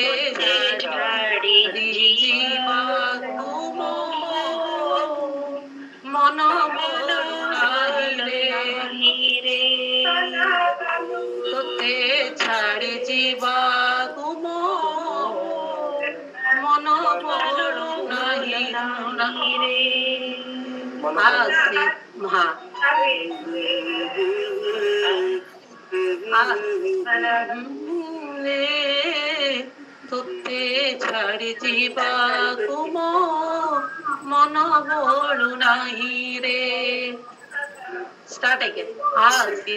छाड़ी जीवा कुमो मन बोलु नाही रे तोते छाड़ी जीवा कुमो मन बोलु नाही रे आसी महा तोते छाड़ी जीवा कुमो मन बोलु नाही रे स्टार्ट अगेन आसी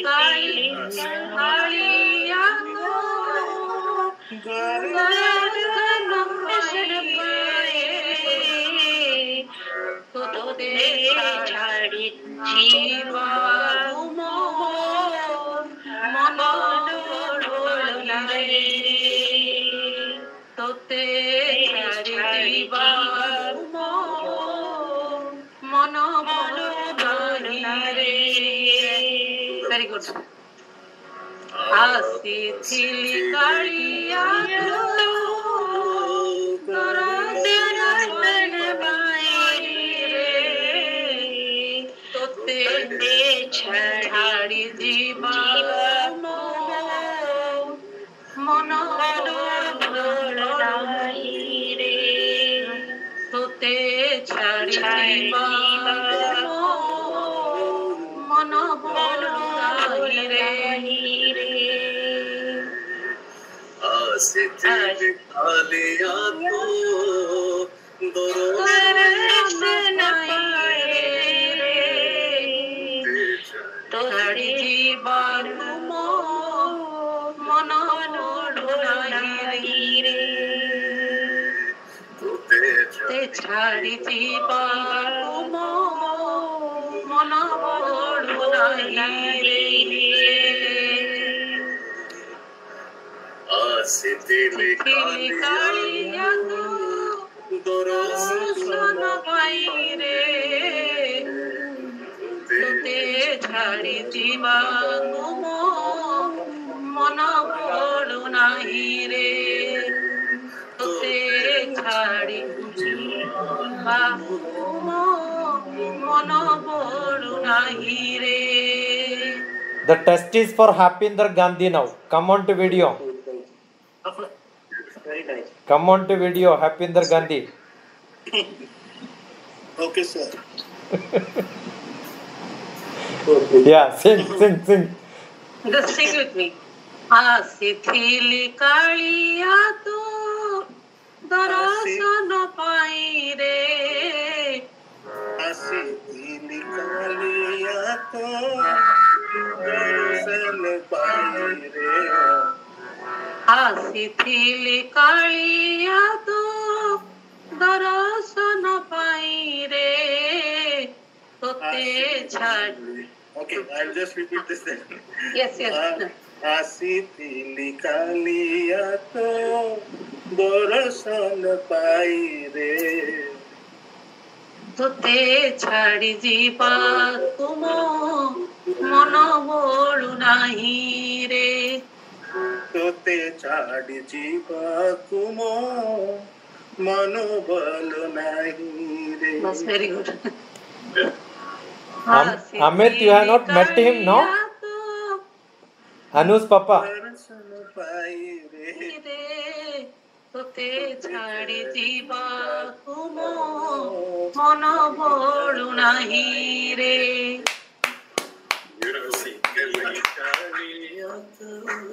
कालिया दर्शन पाई तोते छाड़ी जीवा कुमो मन बोलु नाही तोते छाड़ी जीवा कुमो मन बोलु नाही रे वेरी गुड आसी थी कालिया दर्शन पाई रे तोते छाड़ी जीवा मन बोलु नाही रे तोते छाड़ी जीवा मन बोलु नाही रे कालिया तो दर्शन पाई रे तोड़ी जीवा कुमो मन बोलु नाही रे ते छाड़ी जीवा कुमो मन बोलु नाही रे आसितिली कालिया दर्शन पाई रे तोते छाड़ी जीवा कुमो मन बोलु नाही रे तोते छाड़ी जीवा कुमो मन बोलु नाही रे The test is for Hapinder Gandhi now. Come on to video. Very nice. Come on to video, Hapinder Gandhi. Okay, sir. Yeah, sing. Just sing with me. आसी थी कालिया तो दर्शन पाई रे आसी थी कालिया तो दर्शन पाई रे आसी थी कालिया तो दर्शन पाई रे तो ते छाड़ Okay, I'll just repeat this then. yes आसी थी कालिया तो दर्शन पाई रे तोते छाड़ी जीवा तुम मन बोलू नहीं रे तोते छाड़ी जीवा तुम मनोबल नहीं रे बस very good Amit, you have not met him, no? Anu's papa. दर्शन पाई रे तोते छाड़ी जीवा तुम मन बोलू नहीं रे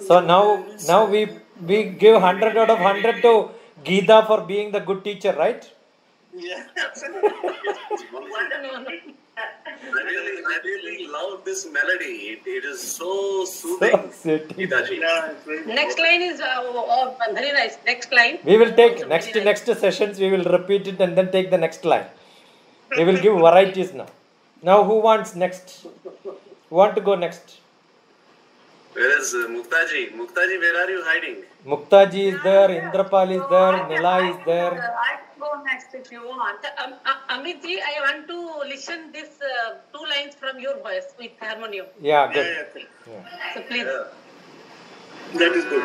So now we give 100 out of 100 to Geeta for being the good teacher, right? Yeah. I really love this melody. It is so soothing. Geetaji. next line is very nice next line We will take next sessions. We will repeat it and then take the next line. We will give varieties now. Now who wants next? Who want to go next? Where is Muktaji? Muktaji, where are you hiding? Muktaji is there. Indrapal is there. Nila is there. I can go next if you want. Amit ji, I want to listen this two lines from your voice with harmonium. Yeah, good. Yeah. So please. That is good.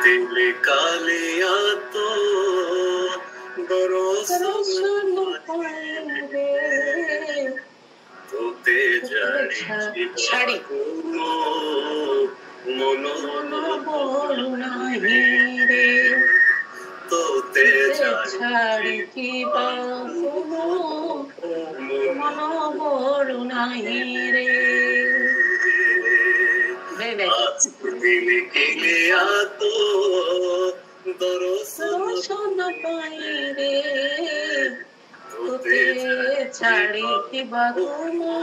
दिल कालिया तो दर्शन पाई रे तो ते छाड़ी mono बोलू नहीं रे तो ते छाड़ी की बासुनो मन बोलू नहीं रे very nice दिल के लिया तो दर्शन पाई रे तोते छाड़ी की बासुनो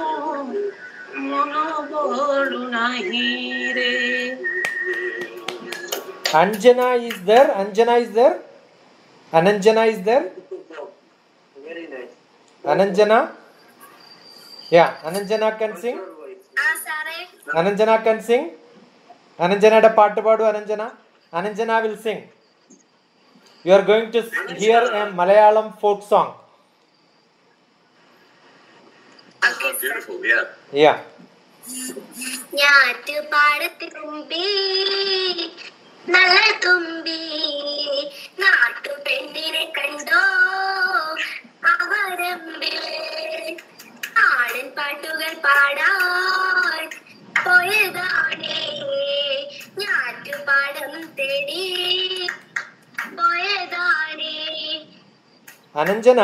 मन बोलू नहीं रे Anjana is there. Anjana is there. Ananjana is there. Very nice. Ananjana. Yeah, Ananjana can sing. Ananjana can sing. Ananjana da paattu paadu Ananjana. Ananjana will sing. You are going to hear a Malayalam folk song. beautiful, yeah. Yeah. ഞാറ്റുപാടത്ത് തുമ്പി നല്ല തുമ്പി നാട്ടു പെണ്ണിനെ കണ്ടോ അവരമ്പിൽ ആടൻ പാട്ടുകൾ പാടാൻ പോയതാണേ ഞാറ്റുപാടം തേടി പോയതാണേ അനഞ്ജന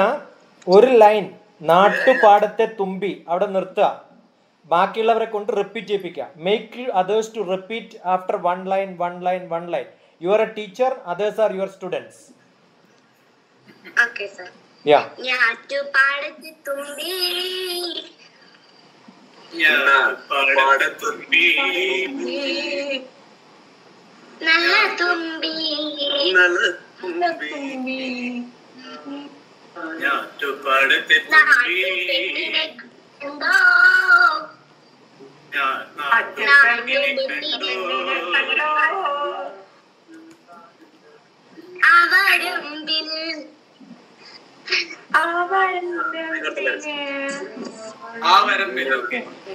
ഒരു ലൈൻ നാട്ടുപാടത്തെ തുമ്പി അവിടെ നിർത്തുക, ബാക്കിയുള്ളവരെ കൊണ്ട് റിപ്പീറ്റ് ചെയ്യിപ്പിക്കുക. Make others to repeat after one line. You are a teacher, others are your students. Okay sir. Yeah. ഞാറ്റുപാടത്ത് തുമ്പി പാടത്തുമ്പി നല്ല തുമ്പി നല്ല തുമ്പി ഞാറ്റുപാടത്തെ തുമ്പി കണ്ടോ അവരമ്പിൽ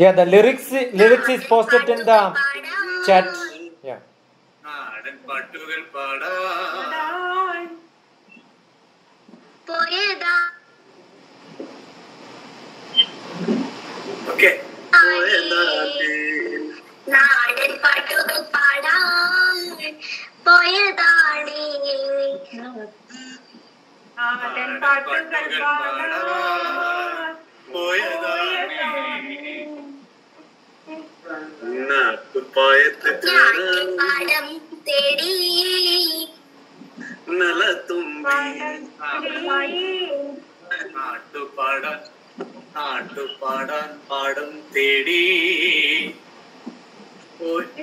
Yeah, the lyrics is posted in the chat. Yeah. പാട്ടുകൾ പാടാൻ പോയതാ Okay. നാടൻ പാട്ടുകൾ പാടാൻ പോയതാണേ നാടൻ പാട്ടുകൾ പാടാൻ പാടം തേടി നാട്ടുപാടാൻ പാടം തേടി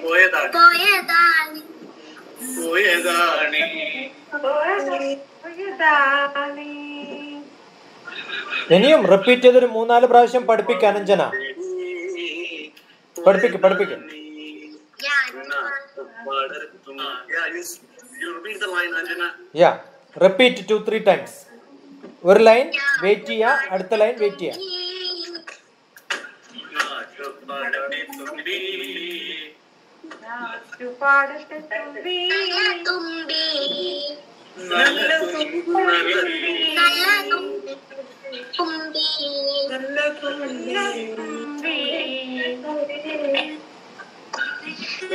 പോയതാണ് പോയതാണ് ഇനിയും റിപ്പീറ്റ് ചെയ്തൊരു 3-4 പ്രാവശ്യം പഠിപ്പിക്കുക അനഞ്ജന. പഠിപ്പിക്കും. Yeah, repeat 2-3 times. ഒരു ലൈൻ വെയിറ്റ് ചെയ്യുക, അടുത്ത ലൈൻ വെയിറ്റ് ചെയ്യുക.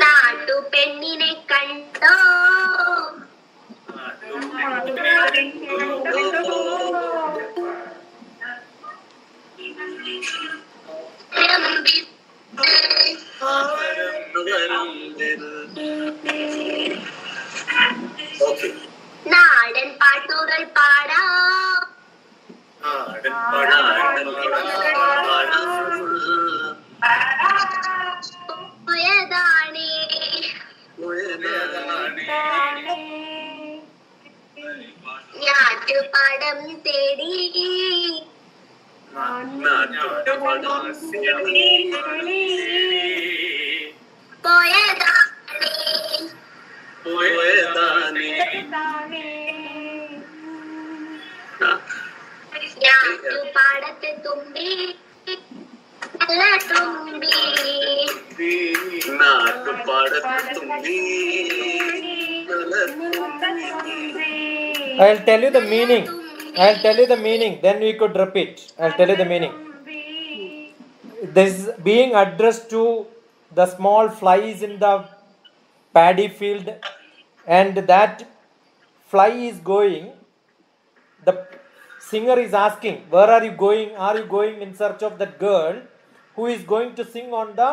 നാട്ടു പെണ്ണിനെ കണ്ടോ നാടൻ പാട്ടുകൾ പാടാം പോയതാണേ ഞാറ്റുപാടം തേടി പോയതാണേ ഞാറ്റുപാടത്തെ തുമ്പി നല്ല തുമ്പി I'll tell you the meaning. Then we could repeat. I'll tell you the meaning. This is being addressed to the small flies in the paddy field, and that fly is going. The singer is asking, where are you going? Are you going in search of that girl who is going to sing on the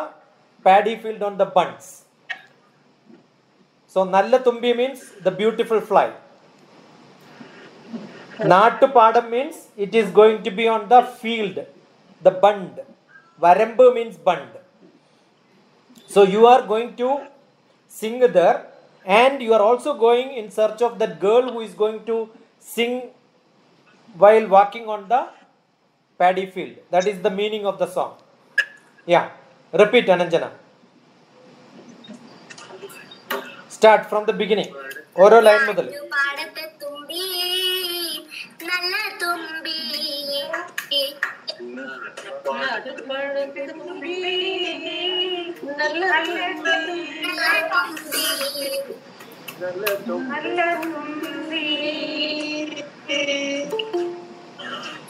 paddy field on the bunds? So Nalla Tumbi means the beautiful fly. Nattu Padam means it is going to be on the field, the bund. Varambu means bund. So you are going to sing there, and you are also going in search of that girl who is going to sing while walking on the paddy field. That is the meaning of the song. Yeah, repeat Ananjana. Start from the beginning. Oro line mudal. പാടത്തെ തുമ്പി നല്ല തുമ്പി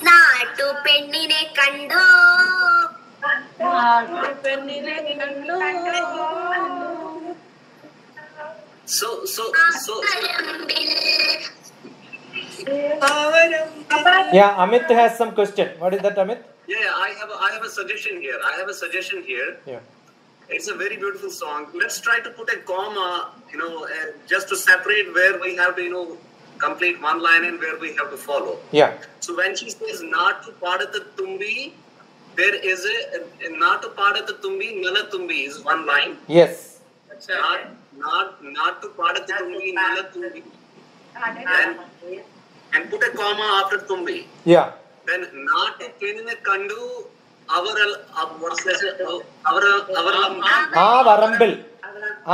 നാട്ടു പെണ്ണിനെ കണ്ടോ So. Yeah, Amit has some question. What is that, Amit? Yeah, I have a suggestion here. Yeah. It's a very beautiful song. Let's try to put a comma, just to separate where we have to, complete one line and where we have to follow. Yeah. So when she says Naatu Padatha Tumbi, there is a Naatu Padatha Tumbi, Nala Tumbi is one line. Yes. Naatu Padatha Tumbi, Nala Tumbi. And put a comma after Tumbi. Yeah. Then Naatu Penine Kandu, Avarambil.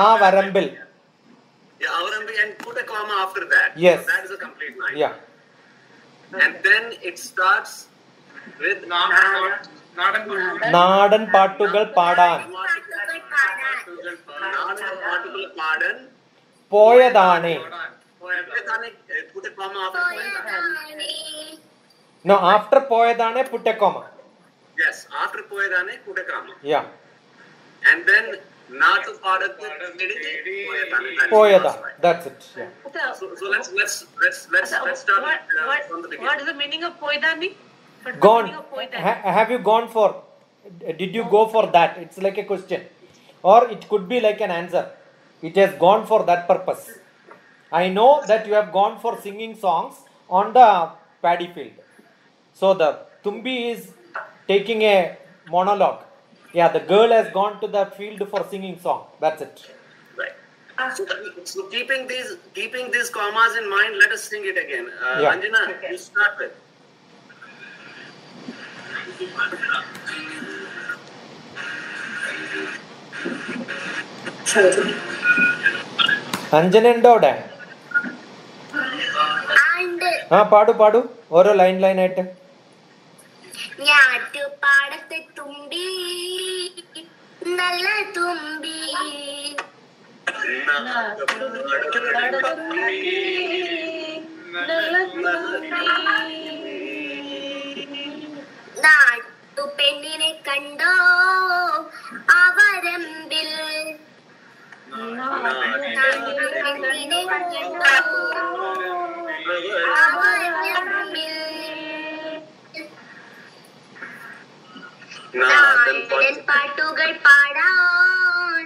Varambil. Yeah, Avarambil, and put a comma after that. Yes. So that is a complete line. Yeah. And then it starts with നാടൻ പാട്ടുകൾ പാടാൻ പോയതാണ്. Put a comma after No, after Poyadane, put a comma. Yes, after Poyadane, put a comma. Yeah. And then Naatu Padathu Thedi Poyadane. Poyada. That's it. Yeah. So let's start from the beginning. What is the meaning of Poidani? Gone. Have you gone for? Did you go for that? It's like a question, or it could be like an answer. It has gone for that purpose. I know that you have gone for singing songs on the paddy field. So the Tumbi is taking a monologue. Yeah, the girl has gone to the field for singing song. That's it. Right. So keeping these commas in mind, let us sing it again. Yeah. Anjana, you start with. അഞ്ജനുണ്ടോടെ? ആ പാടു ഓരോ line ആയിട്ട്. ഞാറ്റുപാടത്തെ തുമ്പി നല്ല തുമ്പി നാട്ടു പെണ്ണിനെ കണ്ടോ അവരമ്പിൽ പെണ്ണിനെ കണ്ടോ അവരമ്പിൽ നാടൻ പാട്ടുകൾ പാടാൻ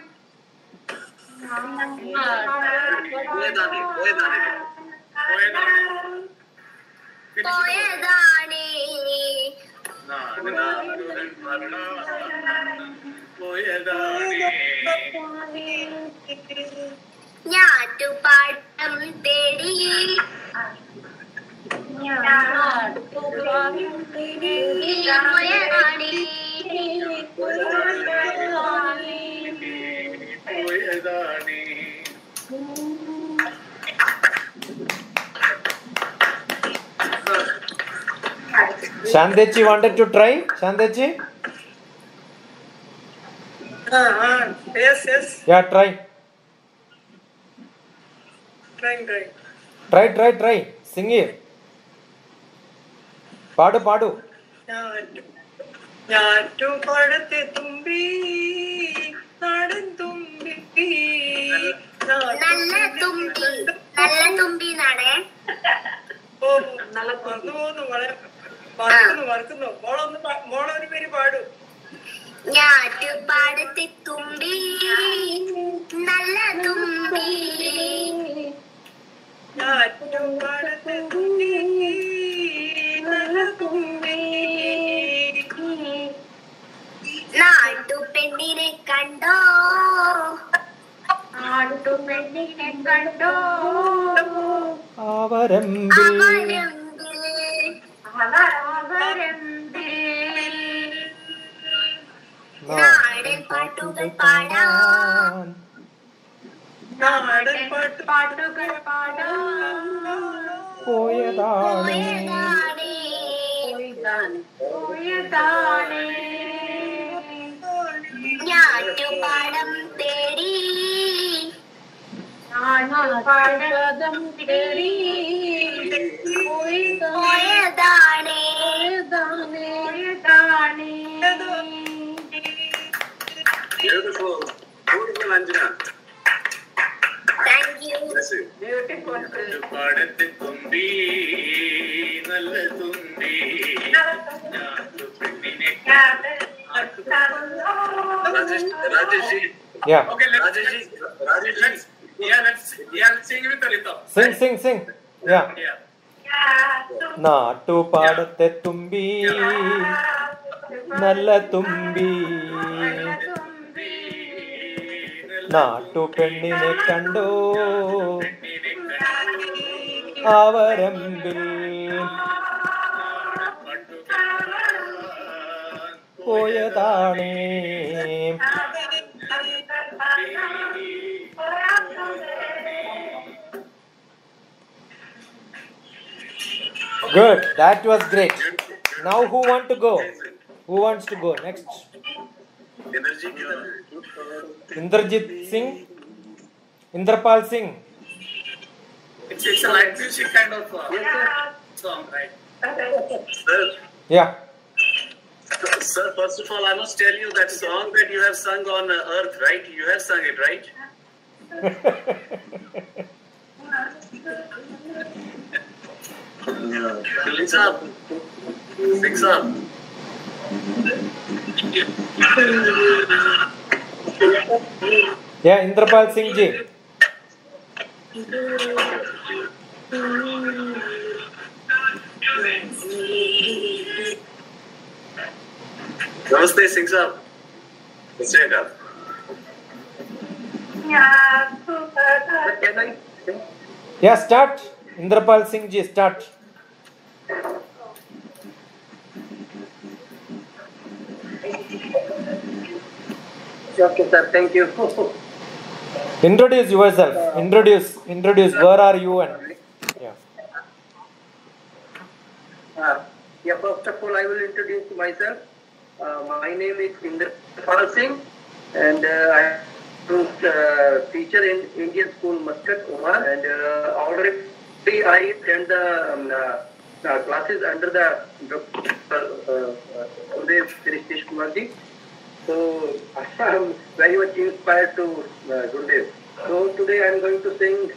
പോയതാണേ ഞാറ്റുപാടം തേടി പോയതാണേ Shandechi wanted to try. Shandechi? Yes. Yeah, try. Trying. Sing it. പാടു. ഞാറ്റുപാടത്തെ തുമ്പി നാടൻ തുമ്പി നല്ല തുമ്പി നാടേ. ഓ മറക്കുന്നു മോളൊരു പേര് പാടും. ഞാറ്റുപാടത്തെ തുമ്പി നല്ല തുമ്പി ഞാറ്റുപാടത്തെ തുമ്പി നല്ല തുമ്പി നാട്ടു പെണ്ണിനെ കണ്ടോ അവരമ്പിൽ നാടൻ പാട്ടുകൾ പാടാൻ പോയതാണേ. ഞാറ്റുപാടം തേടി പോയതാണേ. Beautiful, Anjana. Thank you. Bless you. Beautiful. പാടത്തെ തുമ്പി നല്ല തുമ്പി പെണ്ണിനെ Rajesh ji. Yeah. Okay, let's sing with the rhythm. Sing. Yeah. നാട്ടുപാടത്തെ തുമ്പി നല്ല തുമ്പി നാട്ടു പെണ്ണിനെ കണ്ടോ അവരമ്പിൽ പോയതാണേ. Good. That was great. Now who wants to go next? Indrajit Singh? Indrapal Singh? It's a light music kind of song, right? Sir, Yeah. sir, first of all, I must tell you that song that you have sung on Earth, right? You have sung it, right? Sing up. Sing up. Yeah, Indrapal Singh ji. Namaste, sing up. Stand up. Can I sing? Yeah, start. Indrapal Singh ji, start. Okay, sir. Thank you. Introduce yourself. Introduce. Where are you? And yeah. Yeah, first of all, I will introduce myself. My name is Indrapal Singh, and I am a teacher in Indian School, Muscat, Oman. And already I attend the classes under the Dr. Gurudev Sri Kumar ji. So I am very much inspired to Gurudev. So today I am going to sing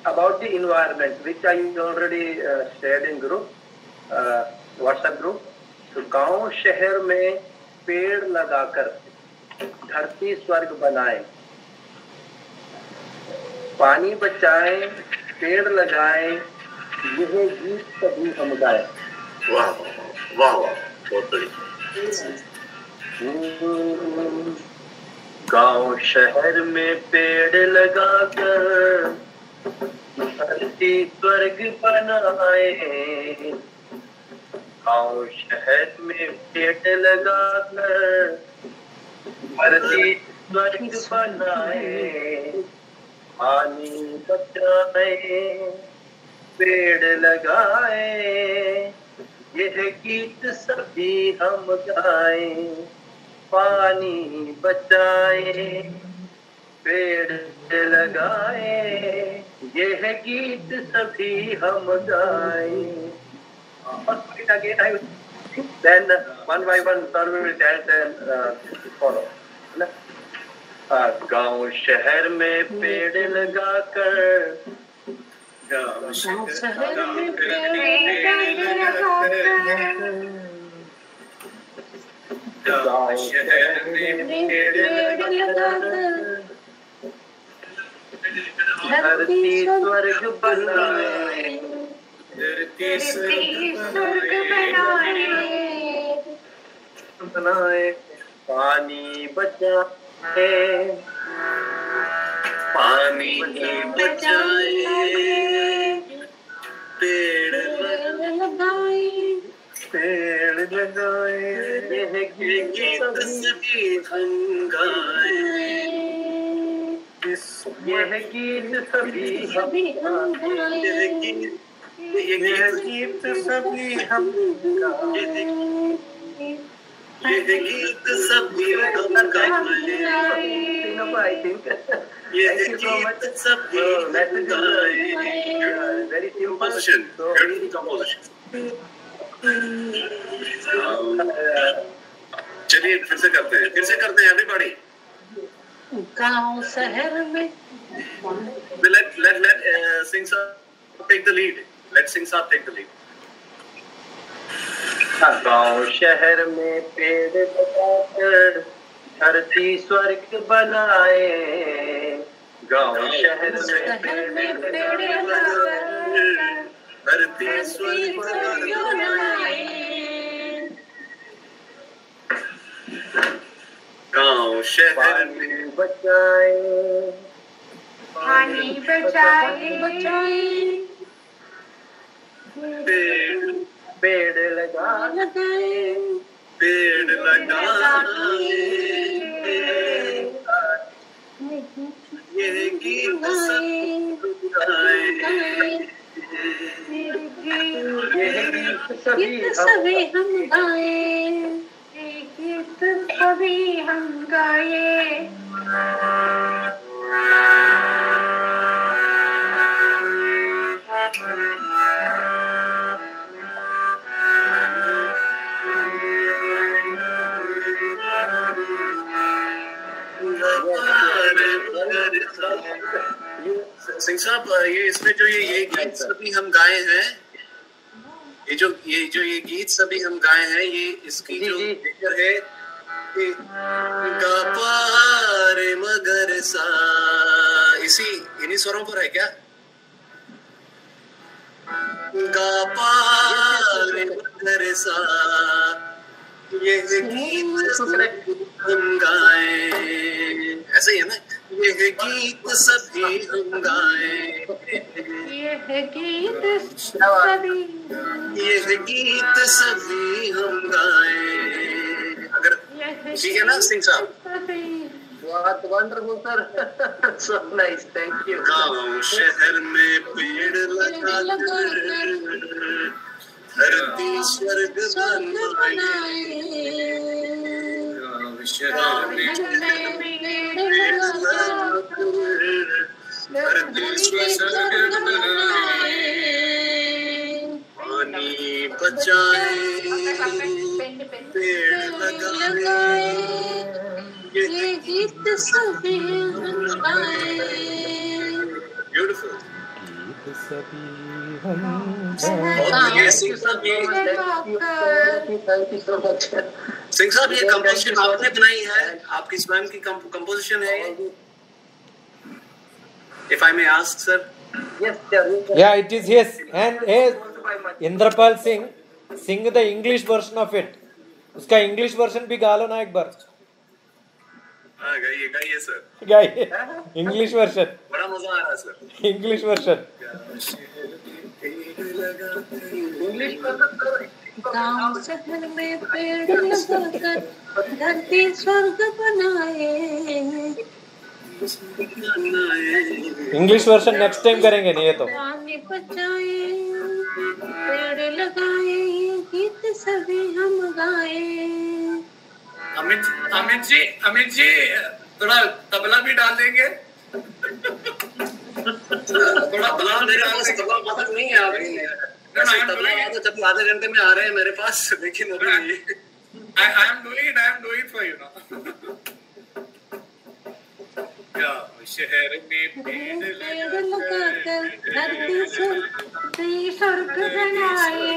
about the environment, which I already shared in group, WhatsApp group. तो गांव शहर में पेड़ लगाकर धरती स्वर्ग बनाए, पानी बचाए, पेड़ लगाए, यह गीत सभी हम गाए। वाह वाह वाह, बहुत बढ़िया। गांव शहर में पेड़ लगाकर धरती स्वर्ग बनाए, गांव शहर में पेड़ लगाकर धरती स्वर्ग बनाए, पानी बचाए, पेड़ लगाए, यह गीत सभी हम गाए, पानी बचाए, पेड़ लगाए, यह गीत सभी हम गाए। Again, I will then one by one sir will dance and follow. गांव शहर में पेड़ लगाकर, गांव शहर में पेड़ लगाकर, गांव शहर में पेड़ लगाकर, धरती स्वर्ग बनाए, धरती स्वर्ग बनाए, पानी बचाए, पानी बचाए, पेड़ लगाए, पेड़ लगाए, यह गीत सभी हम गाए, यह गीत सभी हम गाए, यह गीत सभी हम गाए, ये गीत सभी हम गाए, I think. ये गीत सभी हम गाए। Very simple. Composition, beautiful composition. चलिए फिर से करते हैं everybody. गांव शहर में Let Singh Saab take the lead. Let Singh Saab take the lead. गांव शहर में पेड़ लगाकर धरती स्वर्ग बनाए, गांव शहर में पेड़ लगाकर धरती स्वर्ग बनाए, गांव शहर में बचाए, पानी बचाए, पेड़ लगाए, पेड़ लगाए, ये गीत सब गाए, यह गीत सभी हम गाए, गीत सभी हम गाए। सिंह साहब, ये इसमें जो ये गीत सभी हम गाए हैं, ये गीत सभी हम गाए हैं, ये इसकी जो फिगर है, गा पा रे मगर सा, इन्हीं स्वरों पर है क्या? गा पा रे मगर सा, ये गीत हम गाए, ऐसे ही है ना, ये गीत सभी हम गाए, ये गीत सभी हम गाए। अगर ठीक है ना सिंह साहब? Wonderful, sir. So nice. Thank you. गाँव शहर में पेड़ लगाकर धरती स्वर्ग बनाए, गाँव शहर में पेड़ लगाकर धरती स्वर्ग बनाए, पानी बचाए पेड़ लगाए, ये गीत सभी हम गाए। ब्यूटीफुल। सिंह साहब, ये कंपोजिशन आपने बनाई है, आपकी स्वयं की कंपोजिशन है? If I may ask, sir. Yes, sir. Yeah, it is his. And Indrapal Singh, sing the English version of it. उसका English version भी गा लो ना एक बार। गाइए सर। गाइए English version। बड़ा मजा आ रहा है sir. English version। English version। गाँव शहर में पेड़ लगाकर धरती स्वर्ग बनाए। English version next time करेंगे नहीं ये तो। पानी बचाए पेड़ लगाए, गीत सभी हम गाए। अमित जी थोड़ा तबला भी डाल देंगे। थोड़ा तबला मेरे पास तबला मदद नहीं है अभी। तबला तो जब आधे घंटे में आ रहे हैं मेरे पास, लेकिन अभी I am doing it for you now. शहर में पेड़ लगाकर धरती स्वर्ग बनाए।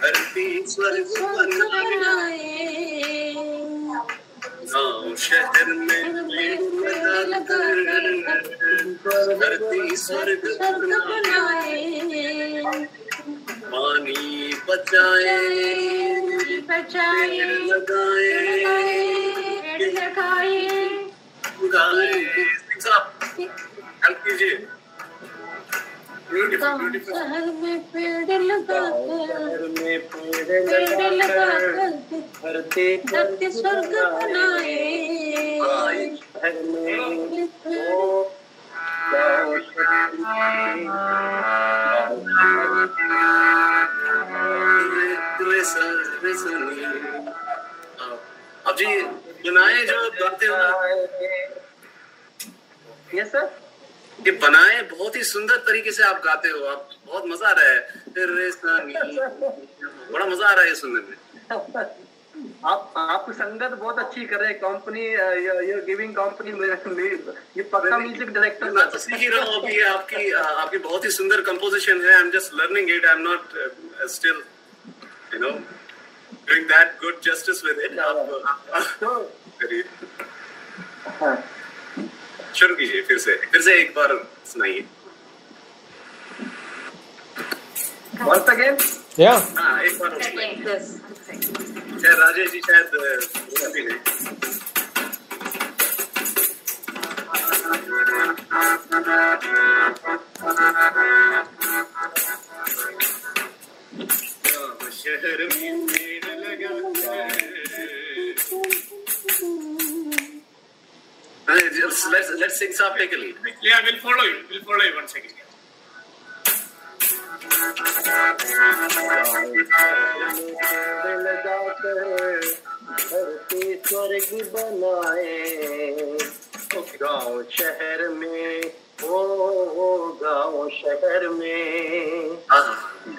धरती स्वर्ग बनाए, गाँव शहर में पेड़ लगाकर धरती स्वर्ग बनाए, पानी बचाए पेड़ लगाए, गाए। हेल्प कीजिए। शहर में पेड़ लगाकर धरती स्वर्ग बनाए। अब जी बनाए जो गाते हो, यस सर, ये बनाए बहुत ही सुंदर तरीके से आप गाते हो, आप बहुत मजा आ रहा है, बड़ा मजा आ रहा है ये सुनने में। आप संगत बहुत अच्छी कर रहे हैं। कंपनी गिविंग कंपनी ये पक्का म्यूजिक डायरेक्टर मैं तो सीख ही रहा हूँ अभी। आपकी बहुत ही सुंदर कंपोजिशन है। I am just learning it, I am not still doing that good justice with it. करिए, शुरू कीजिए फिर से एक बार सुनाइए। Once again? Yeah. हाँ, एक बार शायद राजेश जी शायद अभी नहीं। शहर में पेड़ लगाकर let's sing some, take a lead. Yeah, we'll follow you once again. धरती स्वर्ग बनाए गांव शहर में, ओ गांव शहर में,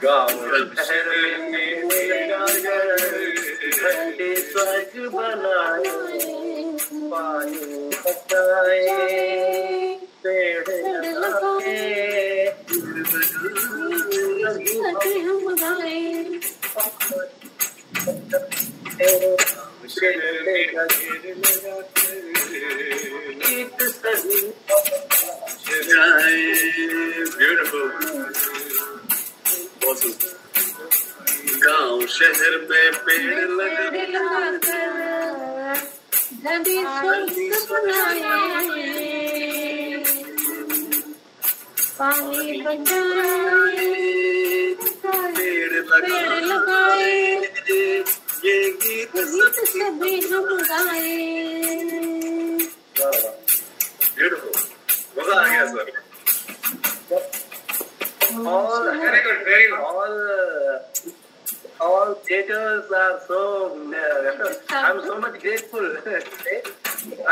गांव शहर में धरती स्वर्ग बनाए, पानी बचाए, पेड़ लगाए, हम गाए Beautiful. Awesome. गांव शहर में पेड़ लगाकर धरती स्वर्ग बनाए, पानी बचाए, पेड़ लगाए, ये गीत सभी हम गाए। Beautiful. मजा आ गया sir. Very good, very good. All theaters are so. I'm so much grateful.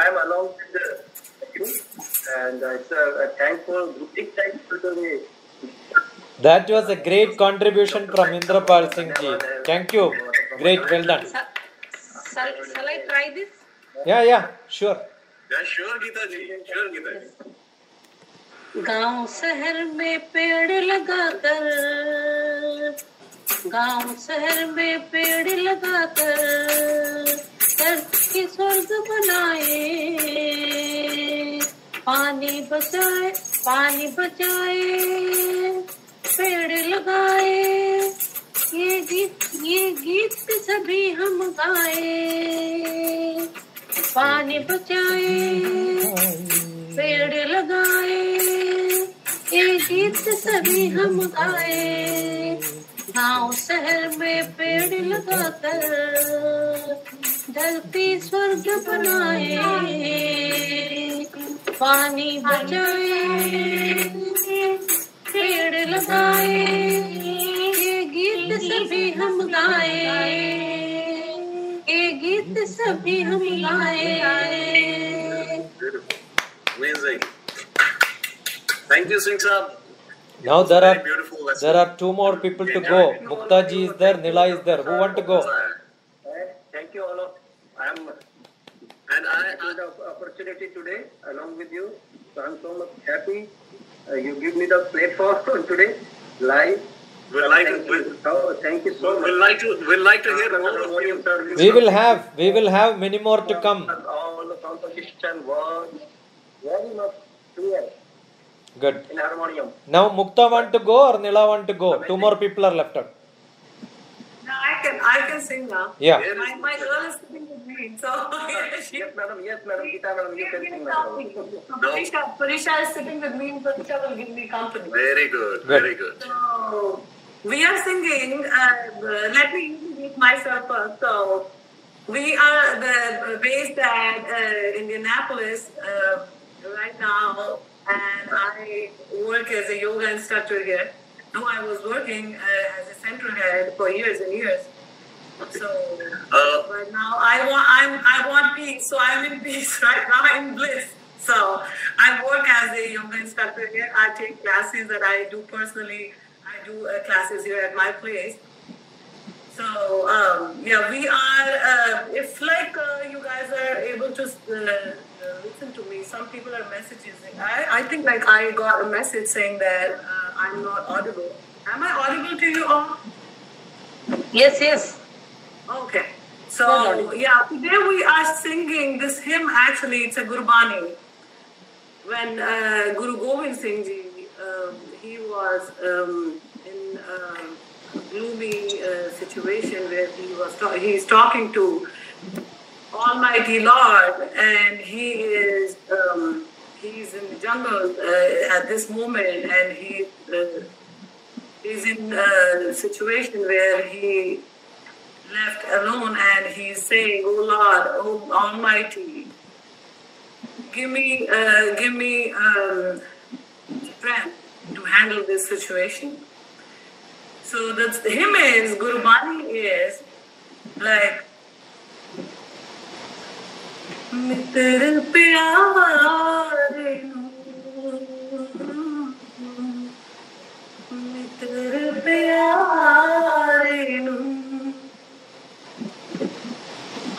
I'm along with you, and it's a thankful, big thankful to me. That was a great contribution from Indrapal Singh ji. Thank you. Great, well done. Shall I try this? Yeah, sure. Yeah, sure, Geeta ji. Sure, Geeta ji. गांव शहर में पेड़ लगाकर, गांव शहर में पेड़ लगाकर धरती स्वर्ग बनाए, पानी बचाए, पानी बचाए, पेड़ लगाए, ये गीत सभी हम गाए, पानी बचाए, पेड़ लगाए, ये गीत सभी हम गाए, गांव शहर में पेड़ लगाकर धरती स्वर्ग बनाए, पानी बचाए, पेड़ लगाए, ये गीत सभी हम गाए, ये गीत सभी हम गाए। Amazing. Thank you, Singh Saab. Now there Beautiful lesson. are two more people to go. Mukta ji is there, Nila is there. Who want to go? Thank you all of. I'm And I the opportunity today along with you. So I'm so much happy. You give me the platform today live. would like Thank to you. Oh, thank you so much. we'll like to hear more of you. We will have many more to come. All the composition was very much clear Good. in harmonium. Now Mukta want to go or Nila want to go? Two more people are left out. No, I can sing now. Yeah. My girl is sitting with me, so she Yes, madam. Geeta madam, you can sing now. Parisha is sitting with me, and Parisha will give me company. Very good. Very good. So we are singing. Let me introduce myself first. So we are based at Indianapolis right now, and I work as a yoga instructor here. No, I was working as a center head for years and years. So, but now I want peace. So I'm in peace right now. I'm in bliss. So I work as a yoga instructor here. I take classes that I do personally. I do classes here at my place. So yeah, we are. If like you guys are able to listen to me, some people are messages. I think like I got a message saying that I'm not audible. Am I audible to you all? Yes. Okay. So yeah, today we are singing this hymn. Actually, it's a Gurbani. When Guru Gobind Singh Ji, he was in a gloomy situation where he's talking to Almighty Lord, and he's in the jungle at this moment, and he's in a situation where he left alone, and he's saying, "Oh Lord, oh Almighty, give me strength to handle this situation." So the hymn is Gurbani is like मित्र प्यारे मित्र प्यारे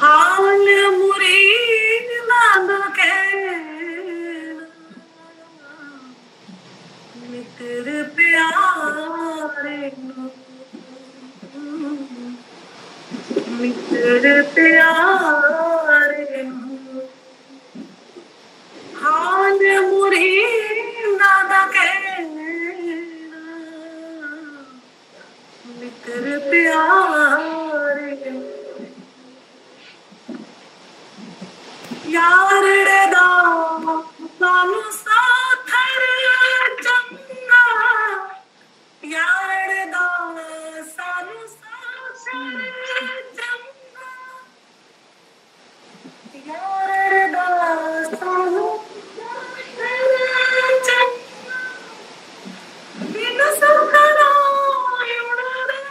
हाल मुरीद नाद के मित्र प्यारे मित्र प्यारे हाल मुरीद नाद के मित्र प्यारे यार दा सानू साथर चंगा यार दा सानू साथर चंगा यार दा सानू साथर चंगा बिन सुखना उड़दे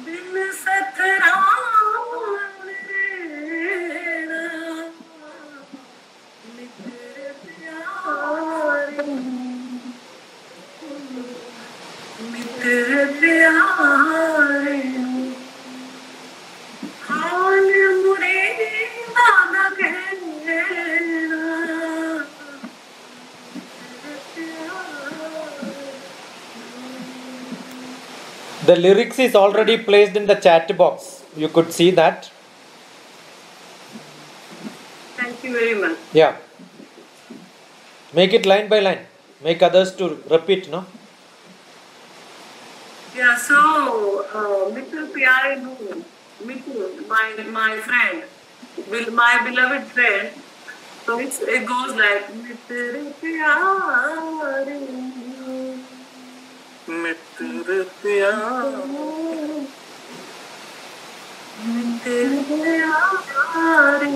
बिन सथरा मित्र प्यारे हाल मुरे दादा कहना The lyrics is already placed in the chat box. You could see that. Thank you very much. Yeah. Make it line by line. Make others to repeat, no? Yeah, so Mr. Pyare Nu, Mr. my friend, my beloved friend. So it goes like Mr. Pyare Nu, मित्र प्यारे Mr. Pyare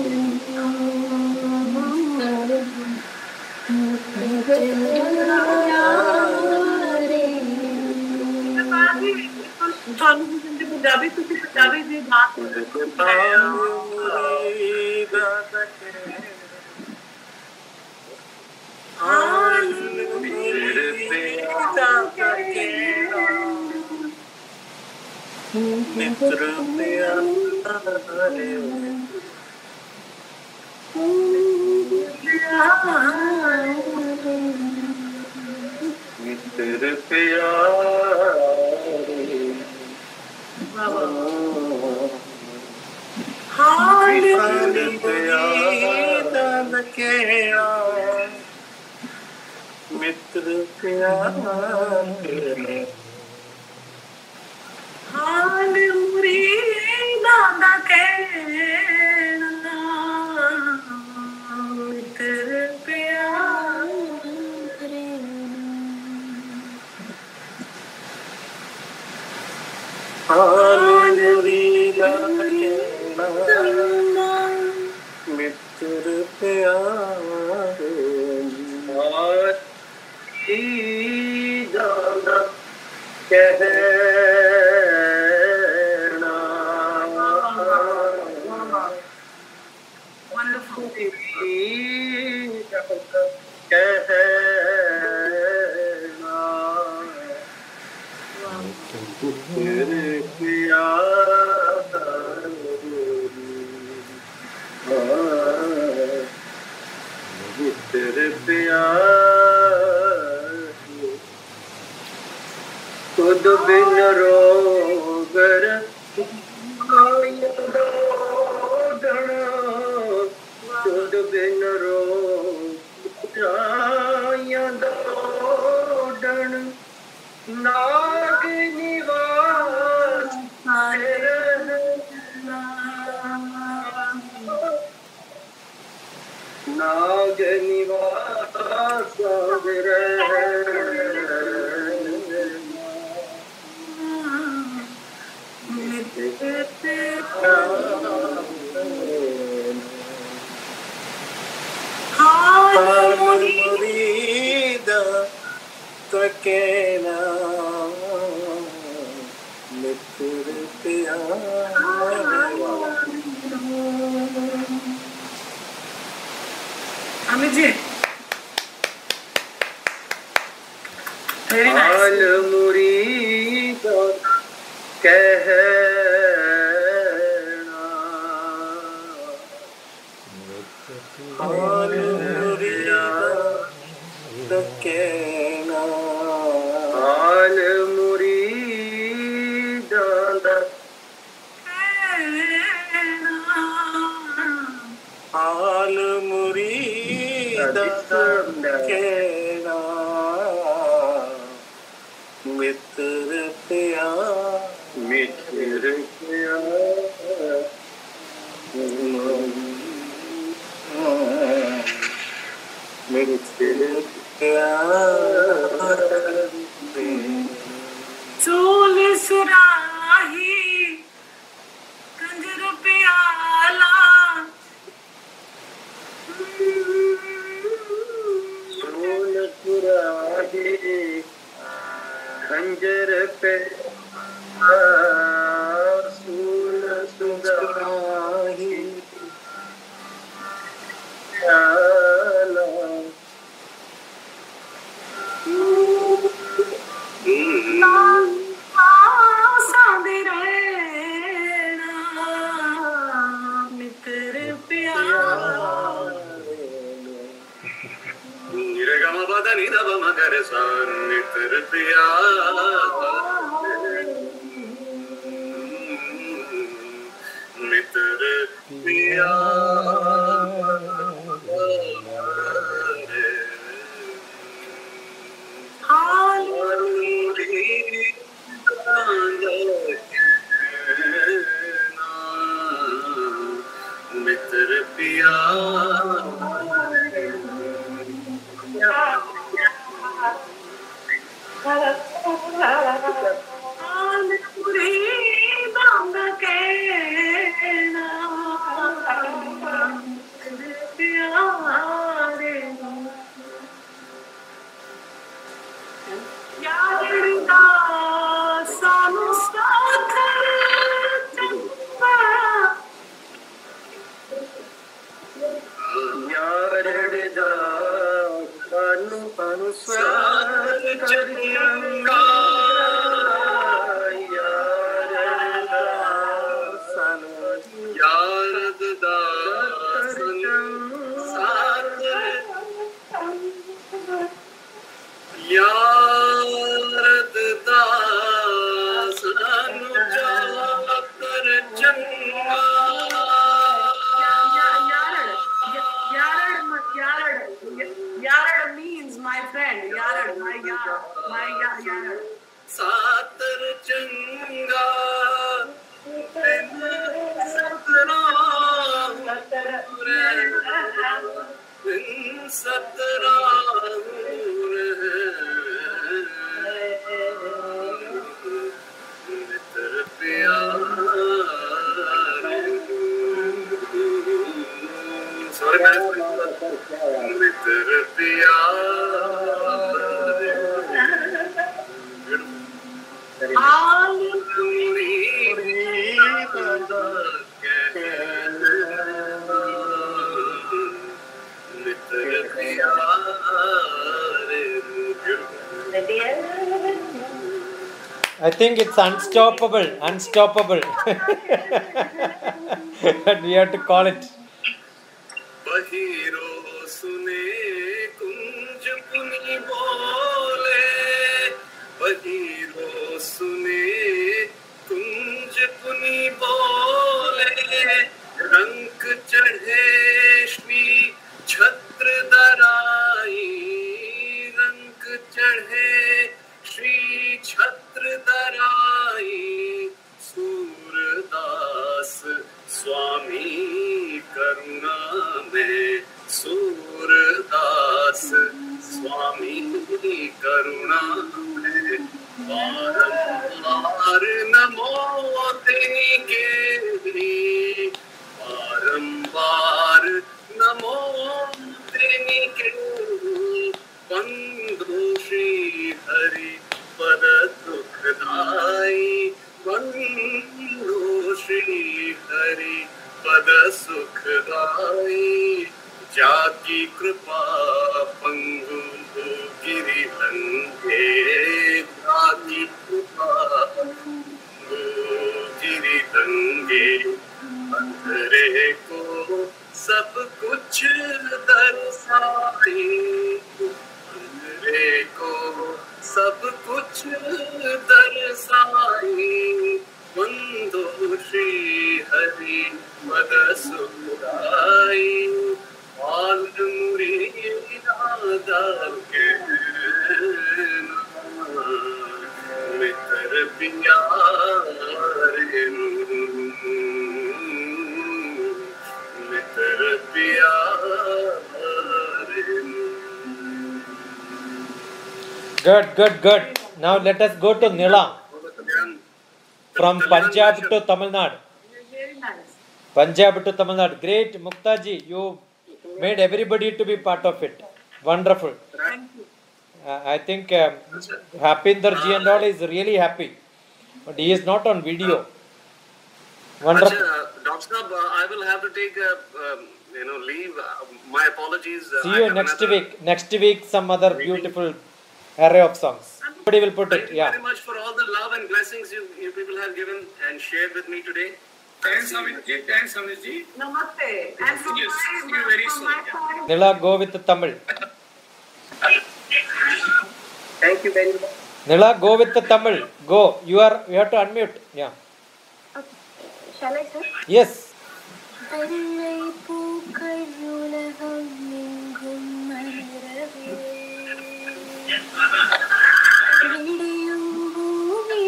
ਤੁਹਾਨੂੰ ਜਿੰਦੇ ਪੰਜਾਬੀ ਤੁਸੀਂ ਪੰਜਾਬੀ ਦੀ ਬਾਤ मित्र प्यारे मित्र प्यारे हाल मित्र प्यारे हाल मुरीदा दा कहना मित्र प्यारे हाल मुरीदा कहना मित्र प्यारे दादा कहना wonderful कहना तेरे तेरे प्यार खुद बिन रोगर खुद बिन रोडन नाग निवास नाग निवास मुरीदा तकेना मित्र प्यारे Very nice. हाल मुरीदा कहना, हाल मुरीदा कहना, हाल मुरीदा हाल मुरीदा कहना, मित्र प्यार मित्र प्यार, मित्र प्यार, चोल सुराही कंजर प्याला, सोल सुराही खंजर पे सोल सुराही प्याला, सादे रहना मित्र प्यार, निरगमपदनि नवमगर सान्नित्र प्रिया, मित्र प्रिया, हाल मित्र प्रिया, हाल मुरीदा कहना, प्यारे यारदा सानू साथ चंगा, यारदा सानू अनुसार चंगा, यारदा सानू यारदा साथ यारदा सानू जाकर चंगा, Yarad means my friend. Yarad, my Yarad. Satar चंगा सतरा सतरा मित्र प्यार, मित्र प्यार, हाल मित्र प्यार. I think it's unstoppable. But we have to call it. बहिरो सुने कुंज पुनि बोले, बहिरो सुने कुंज पुनि बोले, रंक चढ़े श्री छत्र दराई, रंक चढ़े श्री छत्र दराई, सूरदास स्वामी करुणा में, सूरदास स्वामी करुणा में, बारंबार नमो तेगे, बारंबार नमो तेगे, बंधु श्री हरि पद दुखदाई, बंधु श्री हरि पद सुखदाई, जाकी कृपा पंगु गिरि लंघे, को सब कुछ दर्शाए, अंधेरे को सब कुछ दर्शाए, मंदो श्री हरि मदसुराई, आल मुरी नादाल के मित्र प्यारे, मित्र प्यारे. Good, good, good. Now let us go to Nila. From Punjab to Tamil Nadu. Very nice. Punjab to Tamil Nadu. Great, Muktaji. You made everybody to be part of it. Wonderful. Thank you. I think Hapinder ji and all is really happy. But he is not on video. Wonderful. Dr. Sahab, I will have to take leave. My apologies. See you next week. Next week, some other beautiful array of songs. Somebody will put it. Thank you Yeah. very much for all the love and blessings you people have given and shared with me today. Thanks, Amitji. Thanks, Amitji. Namaste. And from Yes, my, see you very from soon. my side, Nila, go with Tamil. Thank you very much. Nila, go with the Tamil. Go. You have to unmute. Yeah. Shall I, sir? Yes. வெள்ளை பூக்கள் உலகம் எங்கும் மலரவே, விடியும் பூமி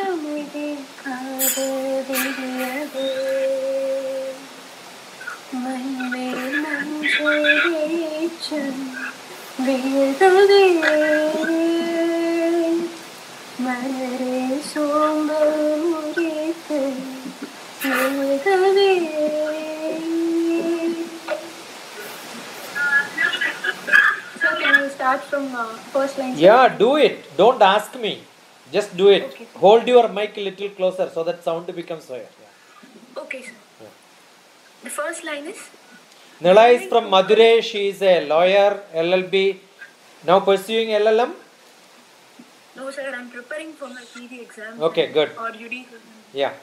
அமைதிக்காக விடியவே, மண்மேல் மஞ்சள் வெளிச்சம் வீழ்ந்ததே, மலரே சோம்பல் முறித்து எழுகவே. So can I start from first line? Yeah, do it. Don't ask me. Just do it. Okay. Hold your mic a little closer so that sound becomes higher. Yeah. Okay, sir. The first line is Nila is from Madurai. She is a lawyer, LLB. Now pursuing LLM. no, sir. I'm preparing for my PG exam. Okay, good. Or UD. Yeah.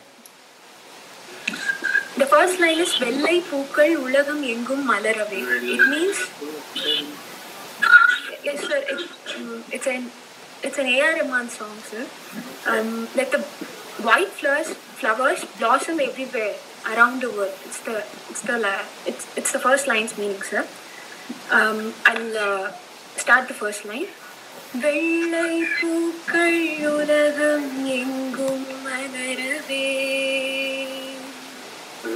The first line is வெள்ளை பூக்கள் உலகம் எங்கும் மலரவே. It means yes, sir. It's an A.R. Rahman song, sir. Like the white flowers blossom everywhere around the world. It's the first line's meaning, sir. I'll start the first line. வெள்ளை பூக்கள் உலகம் எங்கும் மலரவே,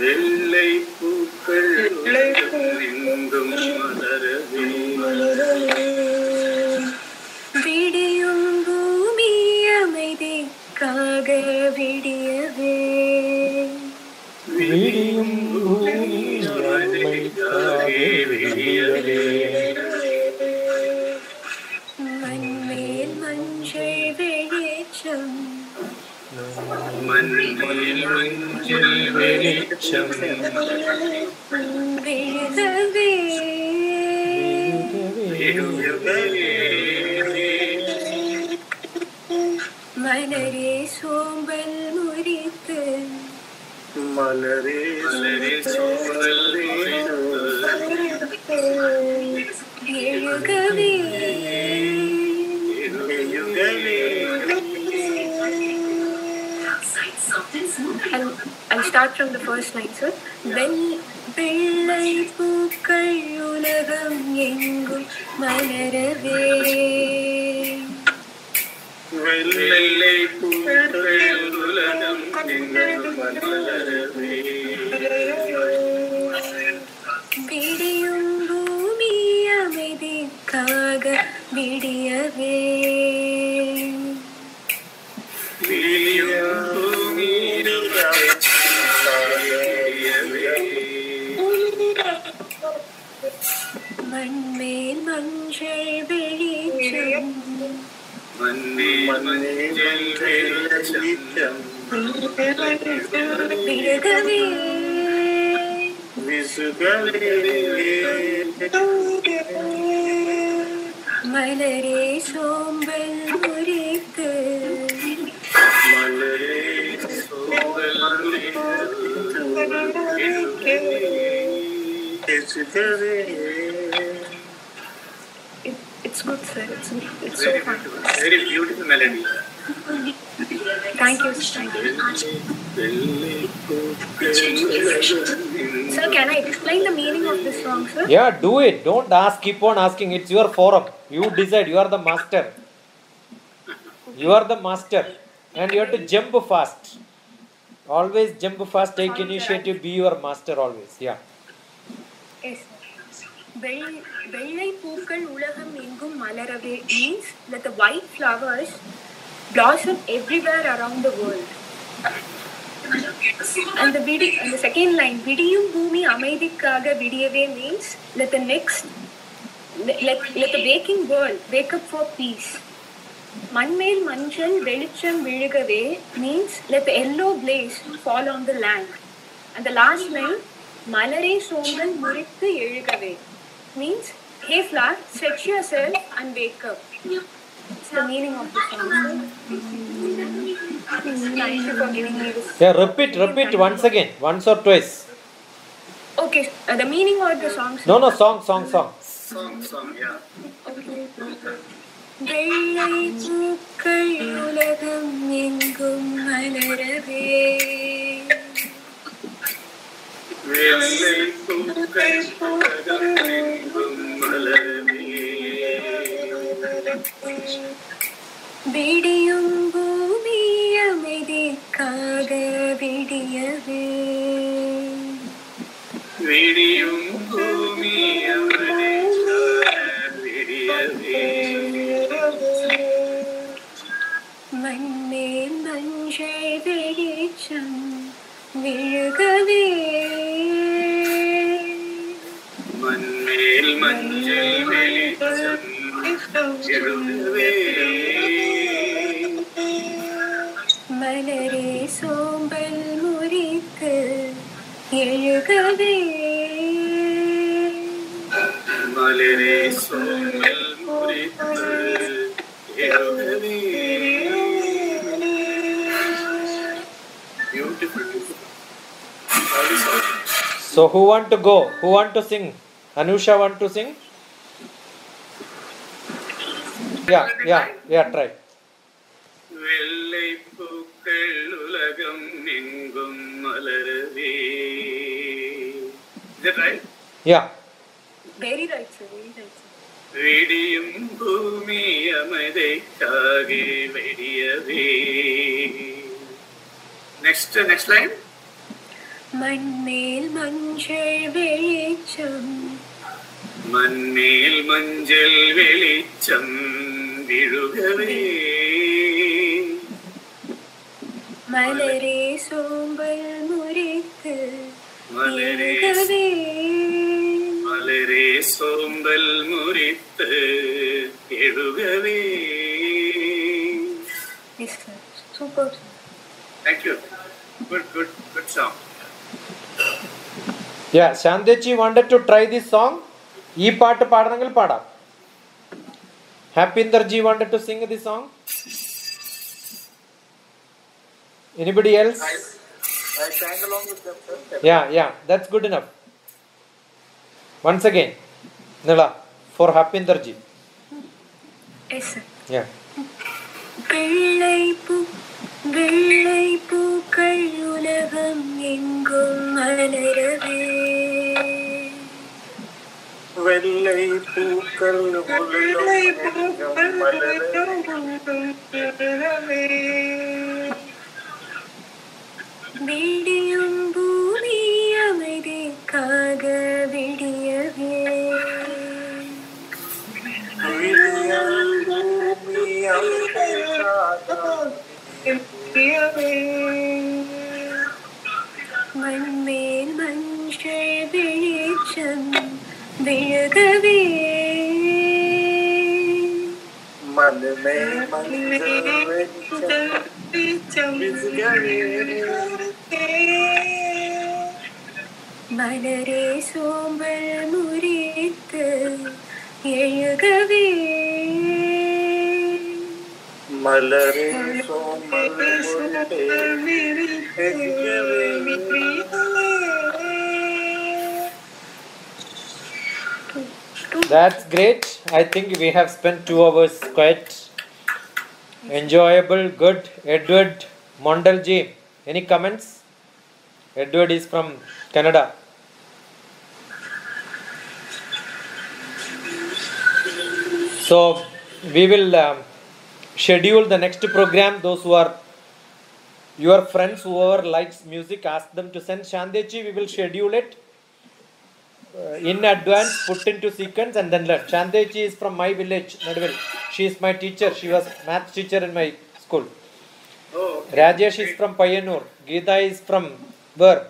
வெள்ளை பூக்கள் எங்கும் மலரவே, விடியும் பூமி அமைதிக்காக விடியவே, விடியும் பூமி அமைதிக்காக விடியவே, மண்மேல் மஞ்சள் வெளிச்சம் மண்ணில் மஞ்சள் வெளிச்சம் விழுகவே, மலரே சோம்பல் முறித்து மலரே சோம்பல் எழுகவே. I'll start from the first line, sir. வெள்ளை பூக்கள் உலகம் எங்கும் மலரவே, வெள்ளை பூக்கள் உலகம் எங்கும் மலரவே, விடியும் பூமி அமைதிக்காக விடியவே, விடியும் பூமி மண்மேல் மஞ்சள் வெளிச்சம் மண்ணில் வெளிச்சம் விழுகவே, மலரே சோம்பல் முறித்து மலரே சோம்பல் It's good, sir. It's so Very fun. beautiful. Very beautiful melody. Thank you. Sir, can I explain the meaning of this song, sir? Yeah, do it. Don't ask. Keep on asking. It's your forum. You decide. You are the master. You are the master. And you have to jump fast. Always jump fast. Take initiative. Be your master always. Yeah. Yes, sir. வெள்ளை பூக்கள் உலகம் எங்கும் மலரவே means that the white flowers blossom everywhere around the world. And the second line, விடியும் பூமி அமைதிக்காக விடியவே means let the waking world wake up for peace. மண்மேல் மஞ்சள் வெளிச்சம் விழுகவே means let the yellow blaze fall on the land. And the last line, மலரே சோம்பல் முறித்து எழுகவே means hey flower, stretch yourself and wake up. It's the meaning of the song. Thank you for giving me this. Yeah, repeat once again. Once or twice. Okay, the meaning of the song. No, song. Song, yeah. Okay. வெள்ளை பூக்கள் உலகம் எங்கும் மலரவே வெள்ளை பூக்கள் உலகம் எங்கும் மலரவே விடியும் பூமி அமைதிக்காக விடியவே விடியும் பூமி அமைதிக்காக விடியவே மண்மேல் மஞ்சள் வெளிச்சம் விழுகவே மண்மேல் மஞ்சள் வெளிச்சம் எழுகவே மலரே சோம்பல் முறித்து எழுகவே மலரே சோம்பல் முறித்து எழுகவே. Beautiful. So who want to go? Who want to sing? Anusha want to sing? Yeah, try. வெள்ளை பூக்கள் உலகம் எங்கும் மலரவே. Is that right? Yeah. Very right, sir. விடியும் பூமி அமைதிக்காக விடியவே. Next line. மண்மேல் மஞ்சள் வெளிச்சம் மண்மேல் மஞ்சள் வெளிச்சம் விழுகவே மலரே சோம்பல் முறித்து மலரே எழுகவே மலரே சோம்பல் முறித்து எழுகவே. Yes, sir. Super. Thank you. Good song. Yeah, Shandechi wanted to try this song. ഈ പാട്ട് പാടണമെങ്കിൽ പാടാം. Hapinder ji wanted to sing this song. Anybody else? I sang along with them, sir. Yeah, that's good enough. Once again, Nila, for Hapinder ji. Yes, sir. Yeah. வெள்ளை பூக்கள் உலகம் எங்கும் மலரவே வெள்ளை பூக்கள் உலகம் மலரவே விடியும் பூமி அமைதிக்காக விடியவே மண்மேல் மஞ்சள் வெளிச்சம் விழுகவே மண்மேல் மஞ்சள் வெளிச்சம் மலரே சோம்பல் முறித்து எழுகவே மலரே சோம்பல் முறித்து எழுகவே That's great. I think we have spent 2 hours quite enjoyable, good. Edward Mondalji, any comments? Edward is from Canada. So we will schedule the next program. Those who are your friends, whoever likes music, ask them to send. Shandechi, we will schedule it in advance, put into sequence and then learn. Shandechi is from my village, Nadvil. She is my teacher. She was math teacher in my school. Oh, okay. Rajesh is from Payanur. Geeta is from where?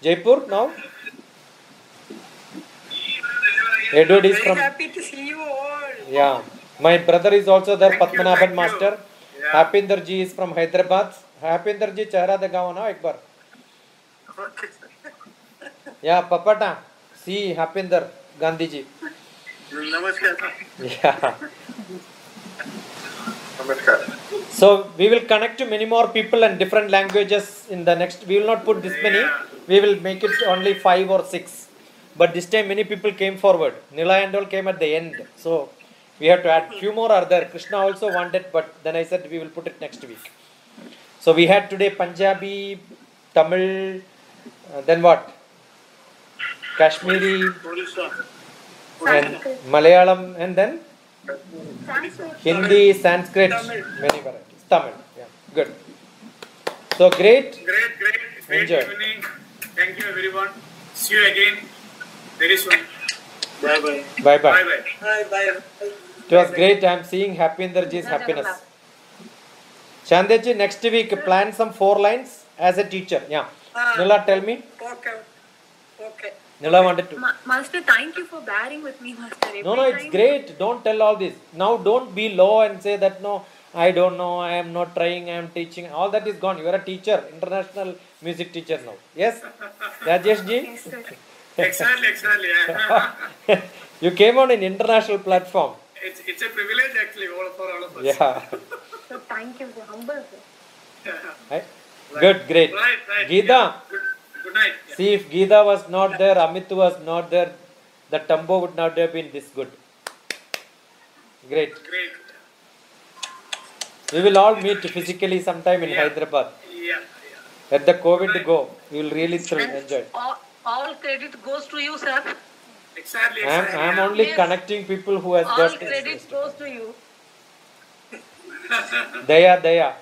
Jaipur now? Edward is from... Happy to see you all. Yeah. My brother is also there, Thank you, Padmanabhan thank you. Master. Yeah. Hapinder ji is from Hyderabad. Hapinder ji, chehra dikhao na ek bar. Okay. Yeah, Papata. See Hapinder Gandhi ji. Namaskar. Yeah. Namaskar. So we will connect to many more people and different languages in the next. We will not put this many. We will make it only 5 or 6. But this time many people came forward. Nila and all came at the end. So we have to add. Few more are there. Krishna also wanted, but then I said we will put it next week. So we had today Punjabi, Tamil, then what? Kashmiri, and Malayalam, and then Hindi, Sanskrit, many varieties. Tamil, yeah, good. So great. Great Enjoy. evening. Thank you, everyone. See you again very soon. Bye-bye. Bye bye. Bye-bye. Bye-bye. It was great. I am seeing Hapinderji's happiness. Shandeji, next week plan some 4 lines as a teacher. Yeah. Nila, tell me. Okay. Okay. Nila wanted to. Master, thank you for bearing with me, Master. No, it's great. Don't tell all this. Now don't be low and say that no, I don't know, I am not trying, I am teaching. All that is gone. You are a teacher, international music teacher now. Yes? Rajesh ji? Yes, sir. Exactly. Yeah. You came on an international platform. It's a privilege actually for all of us. Yeah. So thank you, sir. Humble, sir. Right? Good, great. Right. Geeta, Yeah. Good night. Yeah. see if Geeta was not there, Amit was not there, the Tambo would not have been this good. Great. Great. We will all meet physically sometime in Yeah. Hyderabad. Yeah. Let the COVID go. You will really enjoy. All credit goes to you, sir. Exactly. I am Yeah. only Yes. connecting people who has All got credit goes to you. Daya.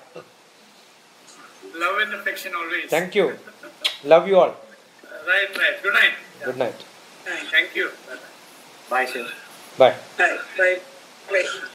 Love and affection always. Thank you. Love you all. Right. Good night. Good night. Thank you. Bye, sir. Bye. Bye. Bye.